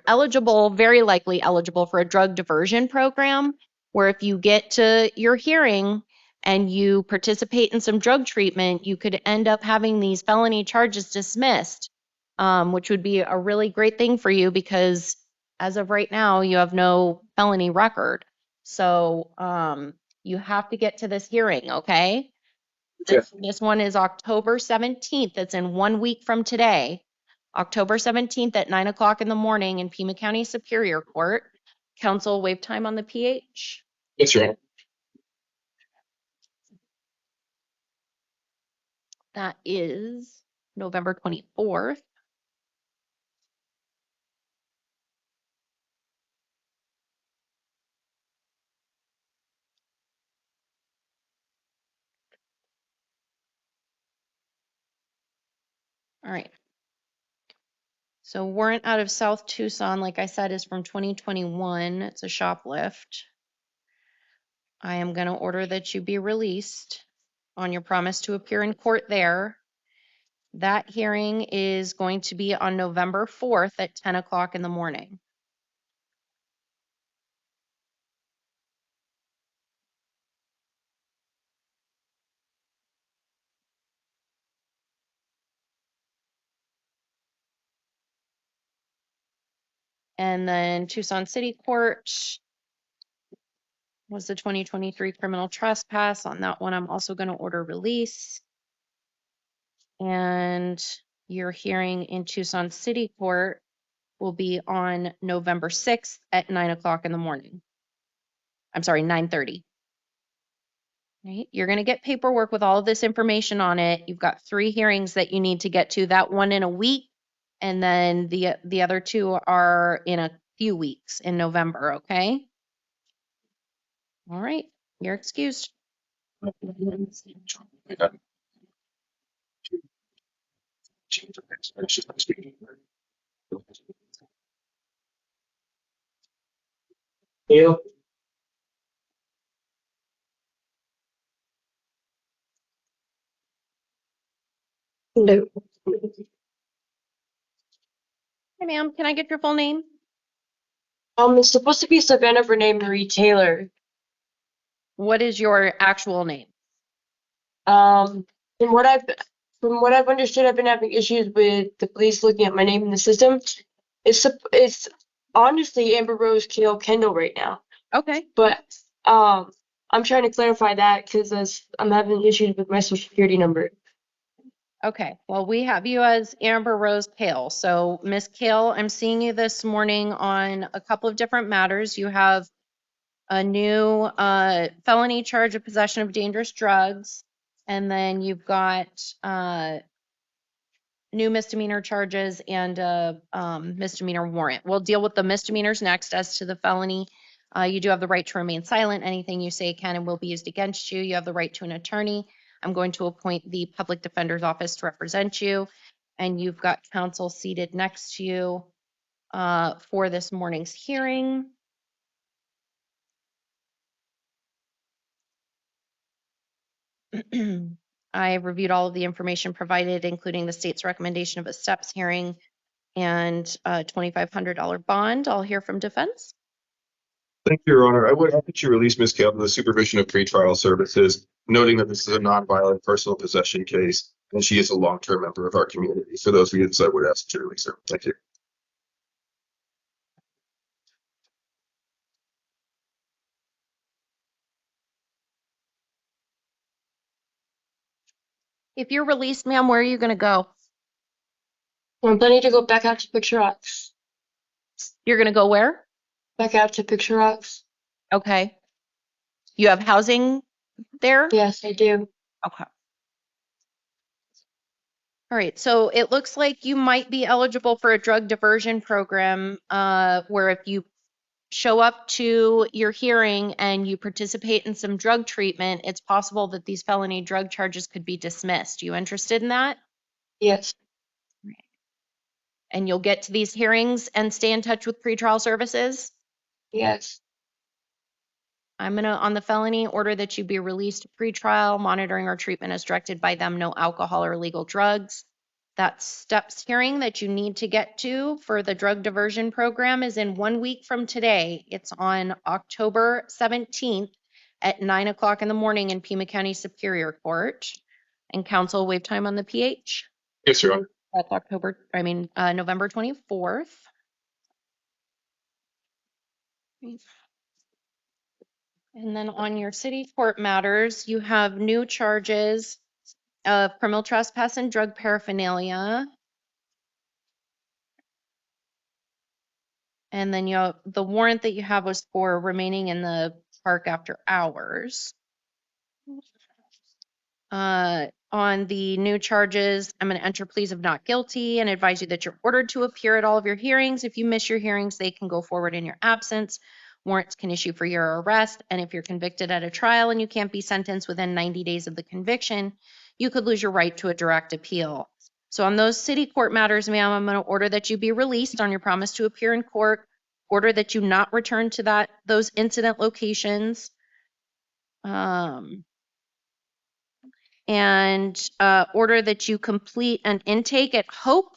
eligible, very likely eligible for a drug diversion program, where if you get to your hearing and you participate in some drug treatment, you could end up having these felony charges dismissed, which would be a really great thing for you because as of right now, you have no felony record. So you have to get to this hearing, okay? This one is October 17th. That's in 1 week from today. October 17th at 9 o'clock in the morning in Pima County Superior Court. Counsel, waive time on the PH. Yes, Your Honor. That is November 24th. All right. So warrant out of South Tucson, like I said, is from 2021. It's a shoplift. I am going to order that you be released on your promise to appear in court there. That hearing is going to be on November 4th at 10 o'clock in the morning. And then Tucson City Court was the 2023 criminal trespass. On that one, I'm also going to order release. And your hearing in Tucson City Court will be on November 6th at 9 o'clock in the morning. I'm sorry, 9:30. Right? You're going to get paperwork with all of this information on it. You've got 3 hearings that you need to get to, that one in a week, and then the other 2 are in a few weeks in November, okay? All right, you're excused. Gail? No. Hey, ma'am, can I get your full name? It's supposed to be Savannah Renee Marie Taylor. What is your actual name? Um, from what I've from what I've understood, I've been having issues with the police looking at my name in the system. It's honestly Amber Rose Kale Kendall right now, Okay. but I'm trying to clarify that because I'm having issues with my social security number. Okay, well, we have you as Amber Rose Kale. So, Miss Kale, I'm seeing you this morning on a couple of different matters. You have a new felony charge of possession of dangerous drugs, and then you've got new misdemeanor charges and a misdemeanor warrant. We'll deal with the misdemeanors next. As to the felony, you do have the right to remain silent. Anything you say can and will be used against you. You have the right to an attorney. I'm going to appoint the public defender's office to represent you, and you've got counsel seated next to you for this morning's hearing. I have reviewed all of the information provided, including the state's recommendation of a steps hearing and a $2,500 bond. I'll hear from defense. Thank you, Your Honor. I would ask that you release Ms. Kale to the supervision of pretrial services, noting that this is a nonviolent personal possession case, and she is a long-term member of our community. For those reasons, I would ask that you release her. Thank you. If you're released, ma'am, where are you going to go? I'm planning to go back out to Picture Rocks. You're going to go where? Back out to Picture Rocks. Okay. You have housing there? Yes, I do. Okay. All right. So it looks like you might be eligible for a drug diversion program where if you show up to your hearing and you participate in some drug treatment, it's possible that these felony drug charges could be dismissed. You interested in that? Yes. And you'll get to these hearings and stay in touch with pretrial services? Yes. I'm going to, on the felony, order that you be released to pretrial, monitoring or treatment as directed by them, no alcohol or illegal drugs. That steps hearing that you need to get to for the drug diversion program is in 1 week from today. It's on October 17th at 9 o'clock in the morning in Pima County Superior Court. And counsel waive time on the PH. Yes, Your Honor. That's November 24th. And then on your city court matters, you have new charges of criminal trespass and drug paraphernalia. And then the warrant that you have was for remaining in the park after hours. On the new charges, I'm going to enter pleas of not guilty and advise you that you're ordered to appear at all of your hearings. If you miss your hearings, they can go forward in your absence. Warrants can issue for your arrest. And if you're convicted at a trial and you can't be sentenced within 90 days of the conviction, you could lose your right to a direct appeal. So on those city court matters, ma'am, I'm going to order that you be released on your promise to appear in court, order that you not return to those incident locations. And order that you complete an intake at Hope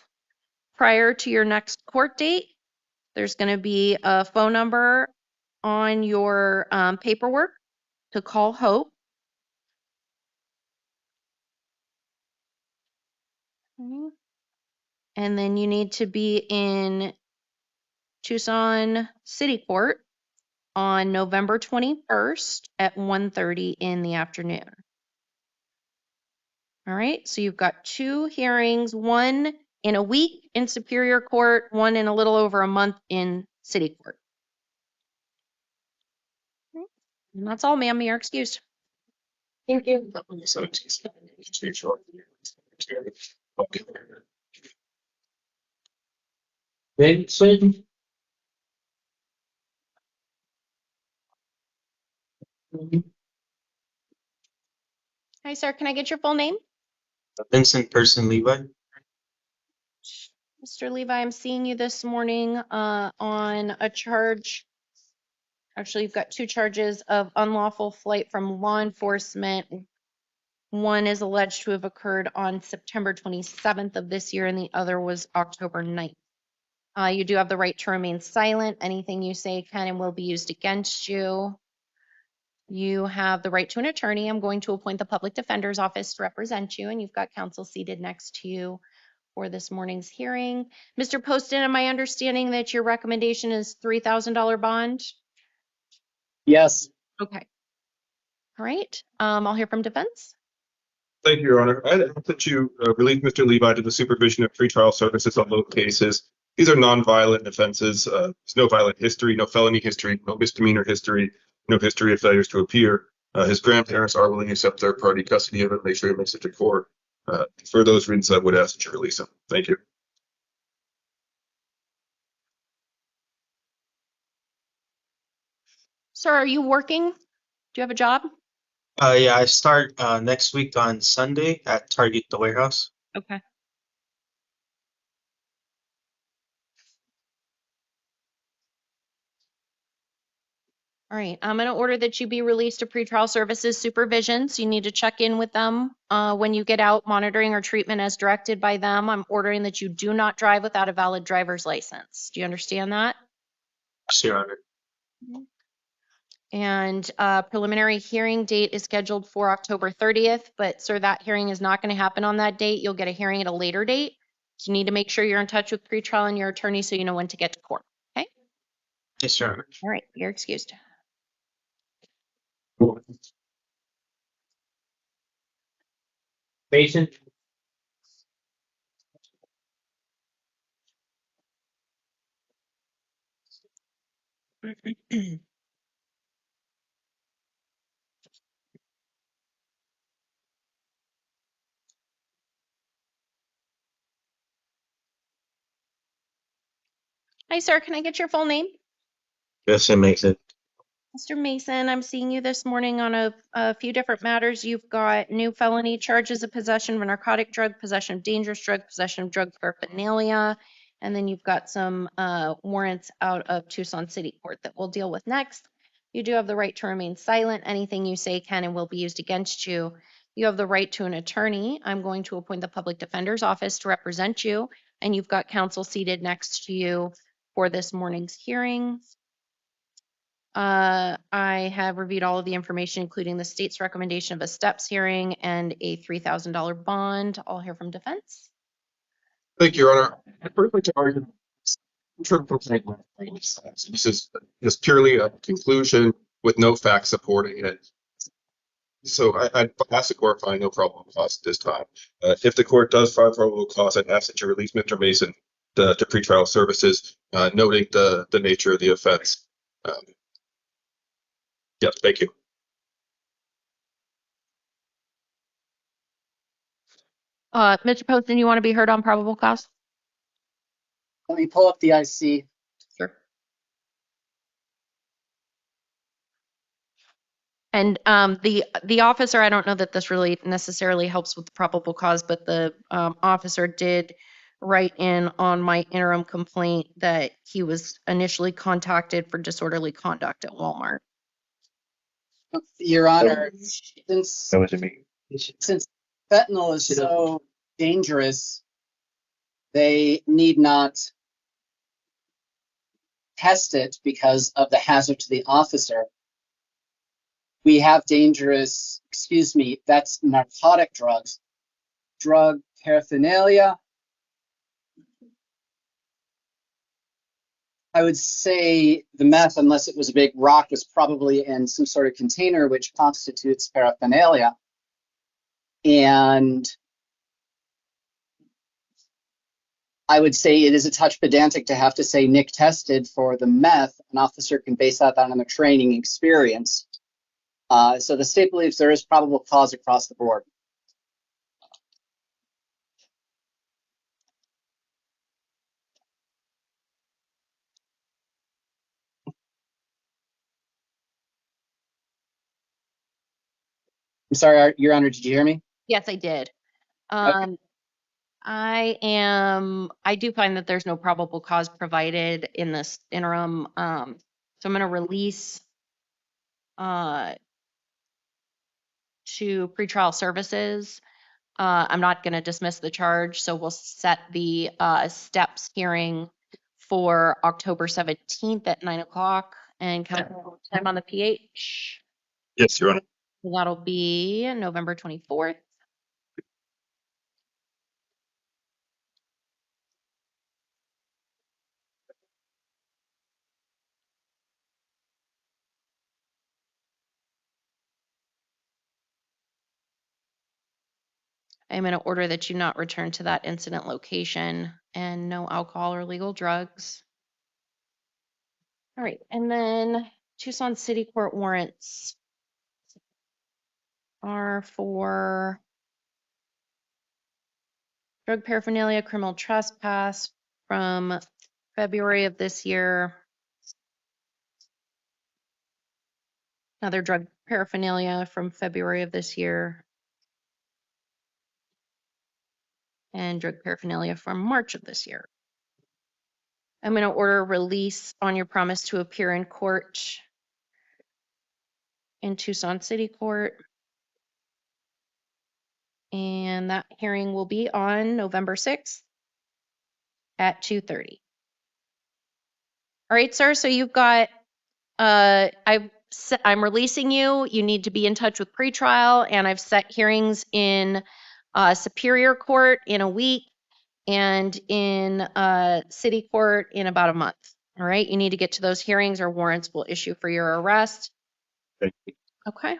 prior to your next court date. There's going to be a phone number on your paperwork to call Hope. Okay. And then you need to be in Tucson City Court on November 21st at 1:30 in the afternoon. All right, so you've got 2 hearings, one in a week in Superior Court, one in a little over a month in City Court. And that's all, ma'am. You're excused. Thank you. Vincent. Hi, sir. Can I get your full name? Vincent Person Levi. Mr. Levi, I'm seeing you this morning on a charge. Actually, you've got two charges of unlawful flight from law enforcement. One is alleged to have occurred on September 27th of this year, and the other was October 9th. You do have the right to remain silent. Anything you say can and will be used against you. You have the right to an attorney. I'm going to appoint the public defender's office to represent you, and you've got counsel seated next to you for this morning's hearing. Mr. Poston, am I understanding that your recommendation is $3,000 bond? Yes. Okay. All right. I'll hear from defense. Thank you, Your Honor. I ask that you release Mr. Levi to the supervision of pretrial services on both cases. These are non-violent offenses. There's no violent history, no felony history, no misdemeanor history, no history of failures to appear. His grandparents are willing to accept third-party custody of him. Make sure he makes it to court. For those reasons, I would ask that you release him. Thank you. Sir, are you working? Do you have a job? Yeah, I start next week on Sunday at Target the Warehouse. Okay. All right, I'm going to order that you be released to pretrial services supervision. So you need to check in with them when you get out, monitoring or treatment as directed by them. I'm ordering that you do not drive without a valid driver's license. Do you understand that? Yes, Your Honor. And preliminary hearing date is scheduled for October 30th, but sir, that hearing is not going to happen on that date. You'll get a hearing at a later date. So you need to make sure you're in touch with pretrial and your attorney so you know when to get to court. Okay? Yes, Your Honor. All right, you're excused. Mason. Hi, sir. Can I get your full name? Yes, it makes it. Mr. Mason, I'm seeing you this morning on a few different matters. You've got new felony charges of possession of a narcotic drug, possession of dangerous drug, possession of drug paraphernalia, and then you've got some warrants out of Tucson City Court that we'll deal with next. You do have the right to remain silent. Anything you say can and will be used against you. You have the right to an attorney. I'm going to appoint the public defender's office to represent you, and you've got counsel seated next to you for this morning's hearing. I have reviewed all of the information, including the state's recommendation of a steps hearing and a $3,000 bond. I'll hear from defense. Thank you, Your Honor. I'd first like to argue this is just purely a conclusion with no facts supporting it. So I'd ask the court find no probable cause at this time. If the court does find probable cause, I'd ask that you release Mr. Mason to pretrial services, noting the nature of the offense. Yes, thank you. Mr. Poston, you want to be heard on probable cause? Let me pull up the IC. Sure. And the officer, I don't know that this really necessarily helps with the probable cause, but the officer did write in on my interim complaint that he was initially contacted for disorderly conduct at Walmart. Your Honor, since That wasn't me. fentanyl is so dangerous, they need not test it because of the hazard to the officer. We have dangerous, that's narcotic drugs, drug paraphernalia. I would say the meth, unless it was a big rock, was probably in some sort of container, which constitutes paraphernalia. And I would say it is a touch pedantic to have to say Nick tested for the meth. An officer can base that on a training experience. So the state believes there is probable cause across the board. I'm sorry, Your Honor, did you hear me? Yes, I did. Okay. I do find that there's no probable cause provided in this interim. So I'm going to release to pretrial services. I'm not going to dismiss the charge, so we'll set the steps hearing for October 17th at 9 o'clock. And can I have time on the PH? Yes, Your Honor. That'll be November 24th. I'm going to order that you not return to that incident location and no alcohol or illegal drugs. All right, and then Tucson City Court warrants are for drug paraphernalia, criminal trespass from February of this year. Another drug paraphernalia from February of this year. And drug paraphernalia from March of this year. I'm going to order a release on your promise to appear in court in Tucson City Court. And that hearing will be on November 6th at 2:30. All right, sir. So you've got, I'm releasing you. You need to be in touch with pretrial, and I've set hearings in Superior Court in a week and in City Court in about a month. All right. You need to get to those hearings or warrants will issue for your arrest. Thank you. Okay.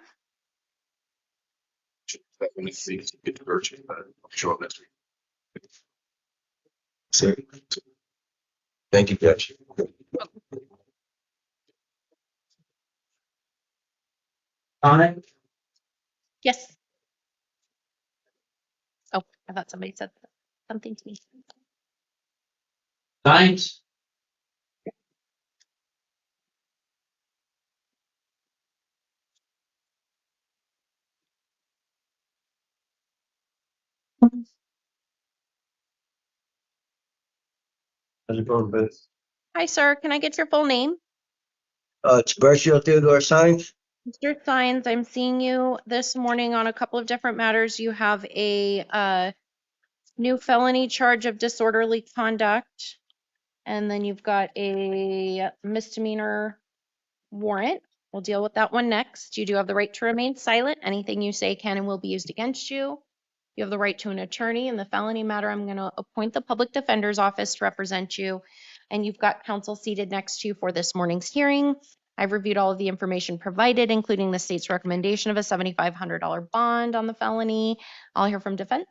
That one next week, get to virtual, but I'll show up next week. So, thank you, Judge. Time, Yes. Oh, I thought somebody said something to me. Science, How's it going, Beth? Hi, sir. Can I get your full name? Tiburcio Theodore Science. Mr. Sines, I'm seeing you this morning on a couple of different matters. You have a new felony charge of disorderly conduct, and then you've got a misdemeanor warrant. We'll deal with that one next. You do have the right to remain silent. Anything you say can and will be used against you. You have the right to an attorney. In the felony matter, I'm going to appoint the public defender's office to represent you. And you've got counsel seated next to you for this morning's hearing. I've reviewed all of the information provided, including the state's recommendation of a $7,500 bond on the felony. I'll hear from defense.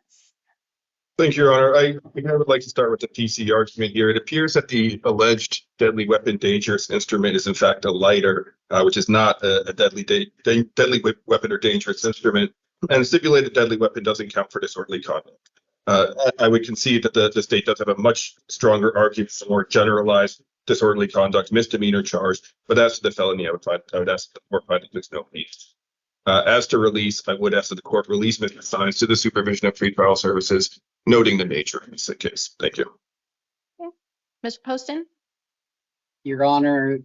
Thank you, Your Honor. I would like to start with the PC argument here. It appears that the alleged deadly weapon dangerous instrument is in fact a lighter, which is not a deadly weapon or dangerous instrument. And stipulated deadly weapon doesn't count for disorderly conduct. I would concede that the state does have a much stronger argument for more generalized disorderly conduct misdemeanor charge. But as to the felony, I would ask the court find that there's no need. As to release, I would ask that the court release Mr. Sines to the supervision of pretrial services, noting the nature of this case. Thank you. Okay. Mr. Poston? Your Honor,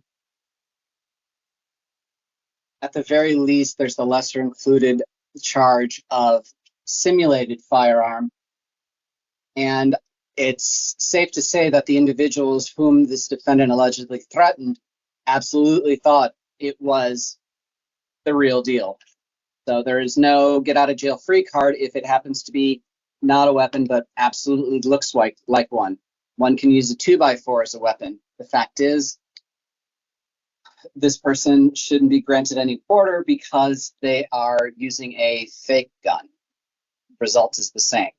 at the very least, there's the lesser included charge of simulated firearm. And it's safe to say that the individuals whom this defendant allegedly threatened absolutely thought it was the real deal. So there is no get out of jail free card if it happens to be not a weapon, but absolutely looks like one. One can use a 2x4 as a weapon. The fact is, this person shouldn't be granted any order because they are using a fake gun. Result is the same.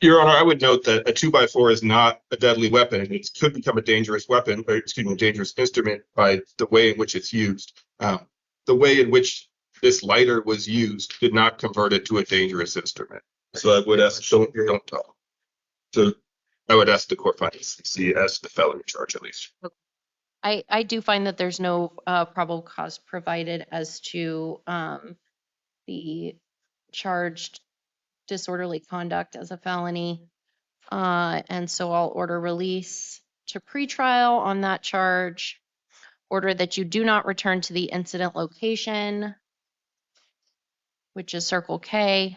Your Honor, I would note that a 2x4 is not a deadly weapon. It could become a dangerous weapon, or excuse me, a dangerous instrument by the way in which it's used. The way in which this lighter was used did not convert it to a dangerous instrument. So I would ask, don't talk. So I would ask the court find see as the felony charge at least. I do find that there's no probable cause provided as to the charged disorderly conduct as a felony. And so I'll order release to pretrial on that charge. Order that you do not return to the incident location, which is Circle K.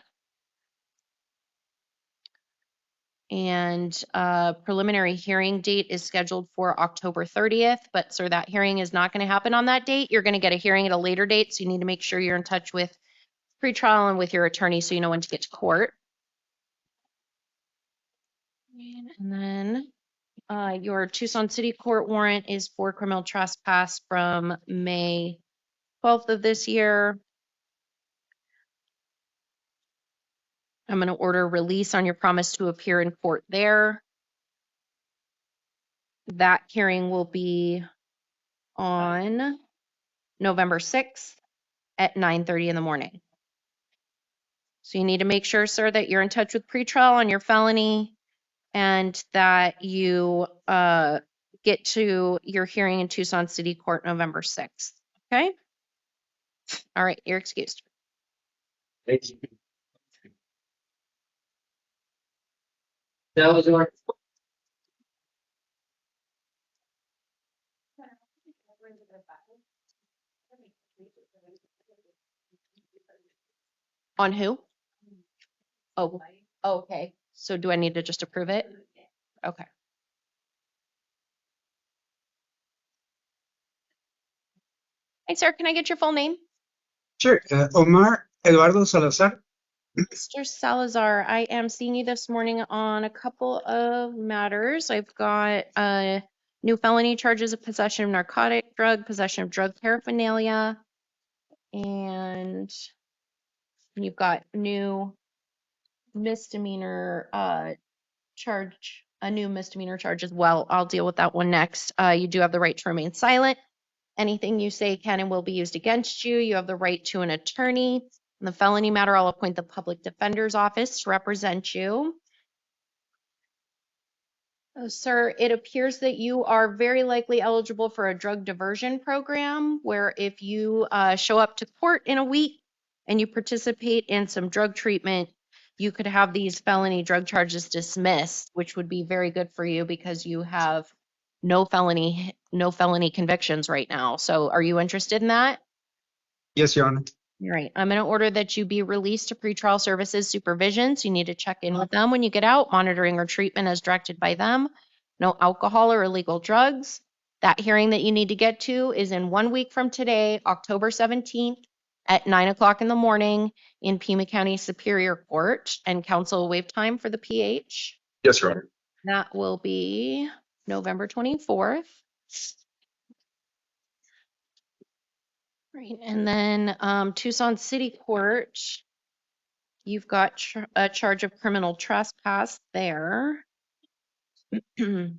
And preliminary hearing date is scheduled for October 30th, but sir, that hearing is not going to happen on that date. You're going to get a hearing at a later date, so you need to make sure you're in touch with pretrial and with your attorney so you know when to get to court. And then your Tucson City Court warrant is for criminal trespass from May 12th of this year. I'm going to order release on your promise to appear in court there. That hearing will be on November 6th at 9:30 in the morning. So you need to make sure, sir, that you're in touch with pretrial on your felony and that you get to your hearing in Tucson City Court November 6th. Okay? All right, you're excused. Thank you. That was your. On who? Oh, okay. So do I need to just approve it? Okay. Hey, sir, can I get your full name? Sure. Omar Eduardo Salazar. Mr. Salazar, I am seeing you this morning on a couple of matters. I've got new felony charges of possession of narcotic drug, possession of drug paraphernalia, and you've got new misdemeanor charge, a new misdemeanor charge as well. I'll deal with that one next. You do have the right to remain silent. Anything you say can and will be used against you. You have the right to an attorney. In the felony matter, I'll appoint the public defender's office to represent you. Sir, it appears that you are very likely eligible for a drug diversion program where if you show up to court in a week and you participate in some drug treatment, you could have these felony drug charges dismissed, which would be very good for you because you have no felony convictions right now. So are you interested in that? Yes, Your Honor. All right. I'm going to order that you be released to pretrial services supervision. So you need to check in with them when you get out, monitoring or treatment as directed by them. No alcohol or illegal drugs. That hearing that you need to get to is in 1 week from today, October 17th at 9 o'clock in the morning in Pima County Superior Court, and counsel will waive time for the PH. Yes, Your Honor. That will be November 24th. Right, and then Tucson City Court, you've got a charge of criminal trespass there. On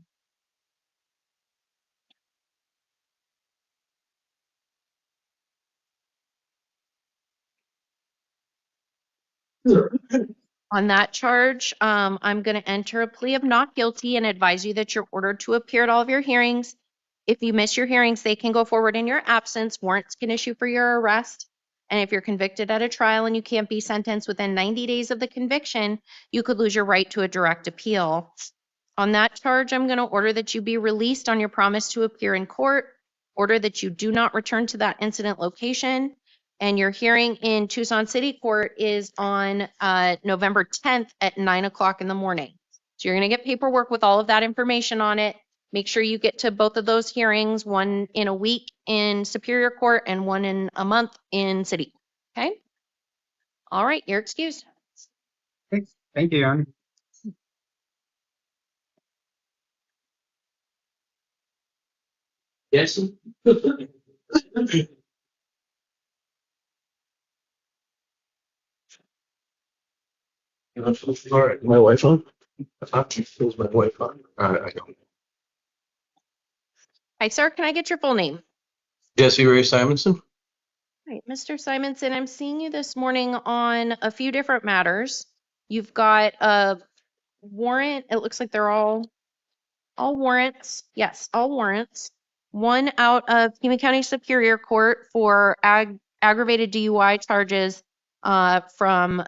that charge, I'm going to enter a plea of not guilty and advise you that you're ordered to appear at all of your hearings. If you miss your hearings, they can go forward in your absence. Warrants can issue for your arrest. And if you're convicted at a trial and you can't be sentenced within 90 days of the conviction, you could lose your right to a direct appeal. On that charge, I'm going to order that you be released on your promise to appear in court, order that you do not return to that incident location, and your hearing in Tucson City Court is on November 10th at 9 o'clock in the morning. So you're going to get paperwork with all of that information on it. Make sure you get to both of those hearings, one in a week in Superior Court and one in a month in City. Okay? All right, you're excused. Thank you, Your Honor. Yes. All right, my wife on? Is my wife on? I don't. Hi, sir. Can I get your full name? Jesse Ray Simonson. All right, Mr. Simonson, I'm seeing you this morning on a few different matters. You've got a warrant. It looks like they're all warrants. Yes, all warrants. One out of Pima County Superior Court for aggravated DUI charges from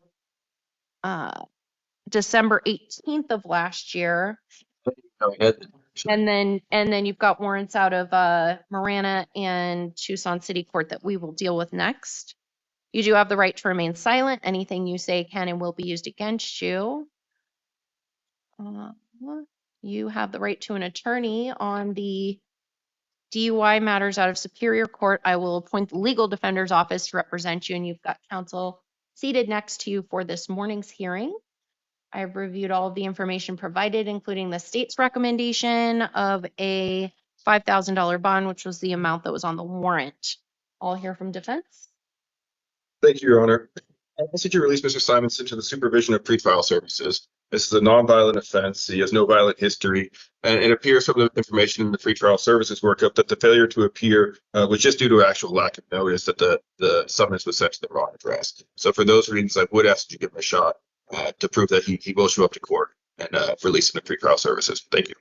December 18th of last year. Go ahead. And then you've got warrants out of Marana and Tucson City Court that we will deal with next. You do have the right to remain silent. Anything you say can and will be used against you. You have the right to an attorney on the DUI matters out of Superior Court. I will appoint the legal defender's office to represent you, and you've got counsel seated next to you for this morning's hearing. I've reviewed all of the information provided, including the state's recommendation of a $5,000 bond, which was the amount that was on the warrant. All hear from defense. Thank you, Your Honor. I ask that you release Mr. Simonson to the supervision of pretrial services. This is a nonviolent offense. He has no violent history. And it appears from the information in the pretrial services workup that the failure to appear was just due to actual lack of notice that the summons was sent to the wrong address. So for those reasons, I would ask that you give him a shot to prove that he will show up to court and release him to pretrial services. Thank you.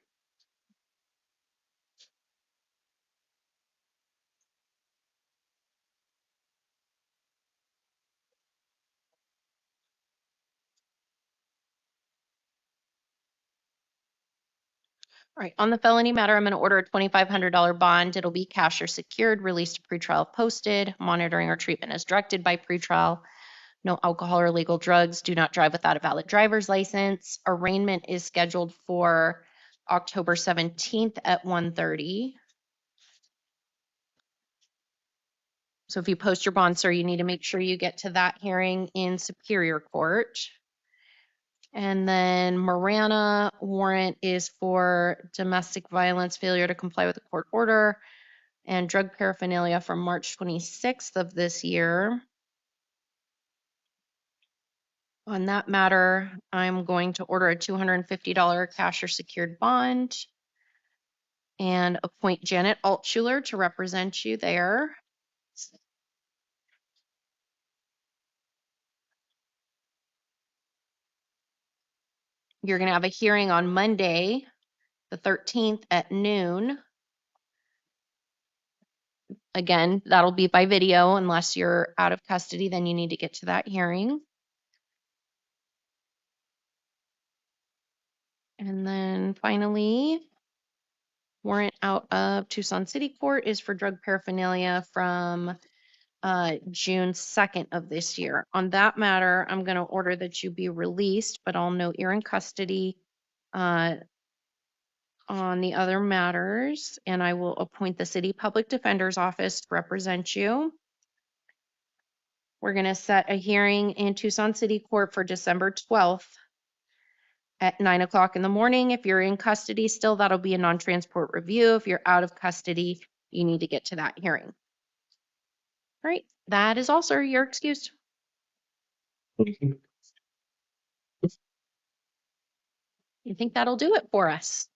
All right, on the felony matter, I'm going to order a $2,500 bond. It'll be cash or secured, released to pretrial, posted. Monitoring or treatment as directed by pretrial. No alcohol or illegal drugs. Do not drive without a valid driver's license. Arraignment is scheduled for October 17th at 1:30. So if you post your bond, sir, you need to make sure you get to that hearing in Superior Court. And then Marana warrant is for domestic violence, failure to comply with a court order, and drug paraphernalia from March 26th of this year. On that matter, I'm going to order a $250 cash or secured bond and appoint Janet Altschuler to represent you there. You're going to have a hearing on Monday, the 13th at noon. Again, that'll be by video unless you're out of custody, then you need to get to that hearing. And then finally, warrant out of Tucson City Court is for drug paraphernalia from June 2nd of this year. On that matter, I'm going to order that you be released, but I'll note you're in custody on the other matters, and I will appoint the City Public Defender's Office to represent you. We're going to set a hearing in Tucson City Court for December 12th at 9 o'clock in the morning. If you're in custody still, that'll be a non-transport review. If you're out of custody, you need to get to that hearing. All right, that is all, sir. You're excused. You think that'll do it for us?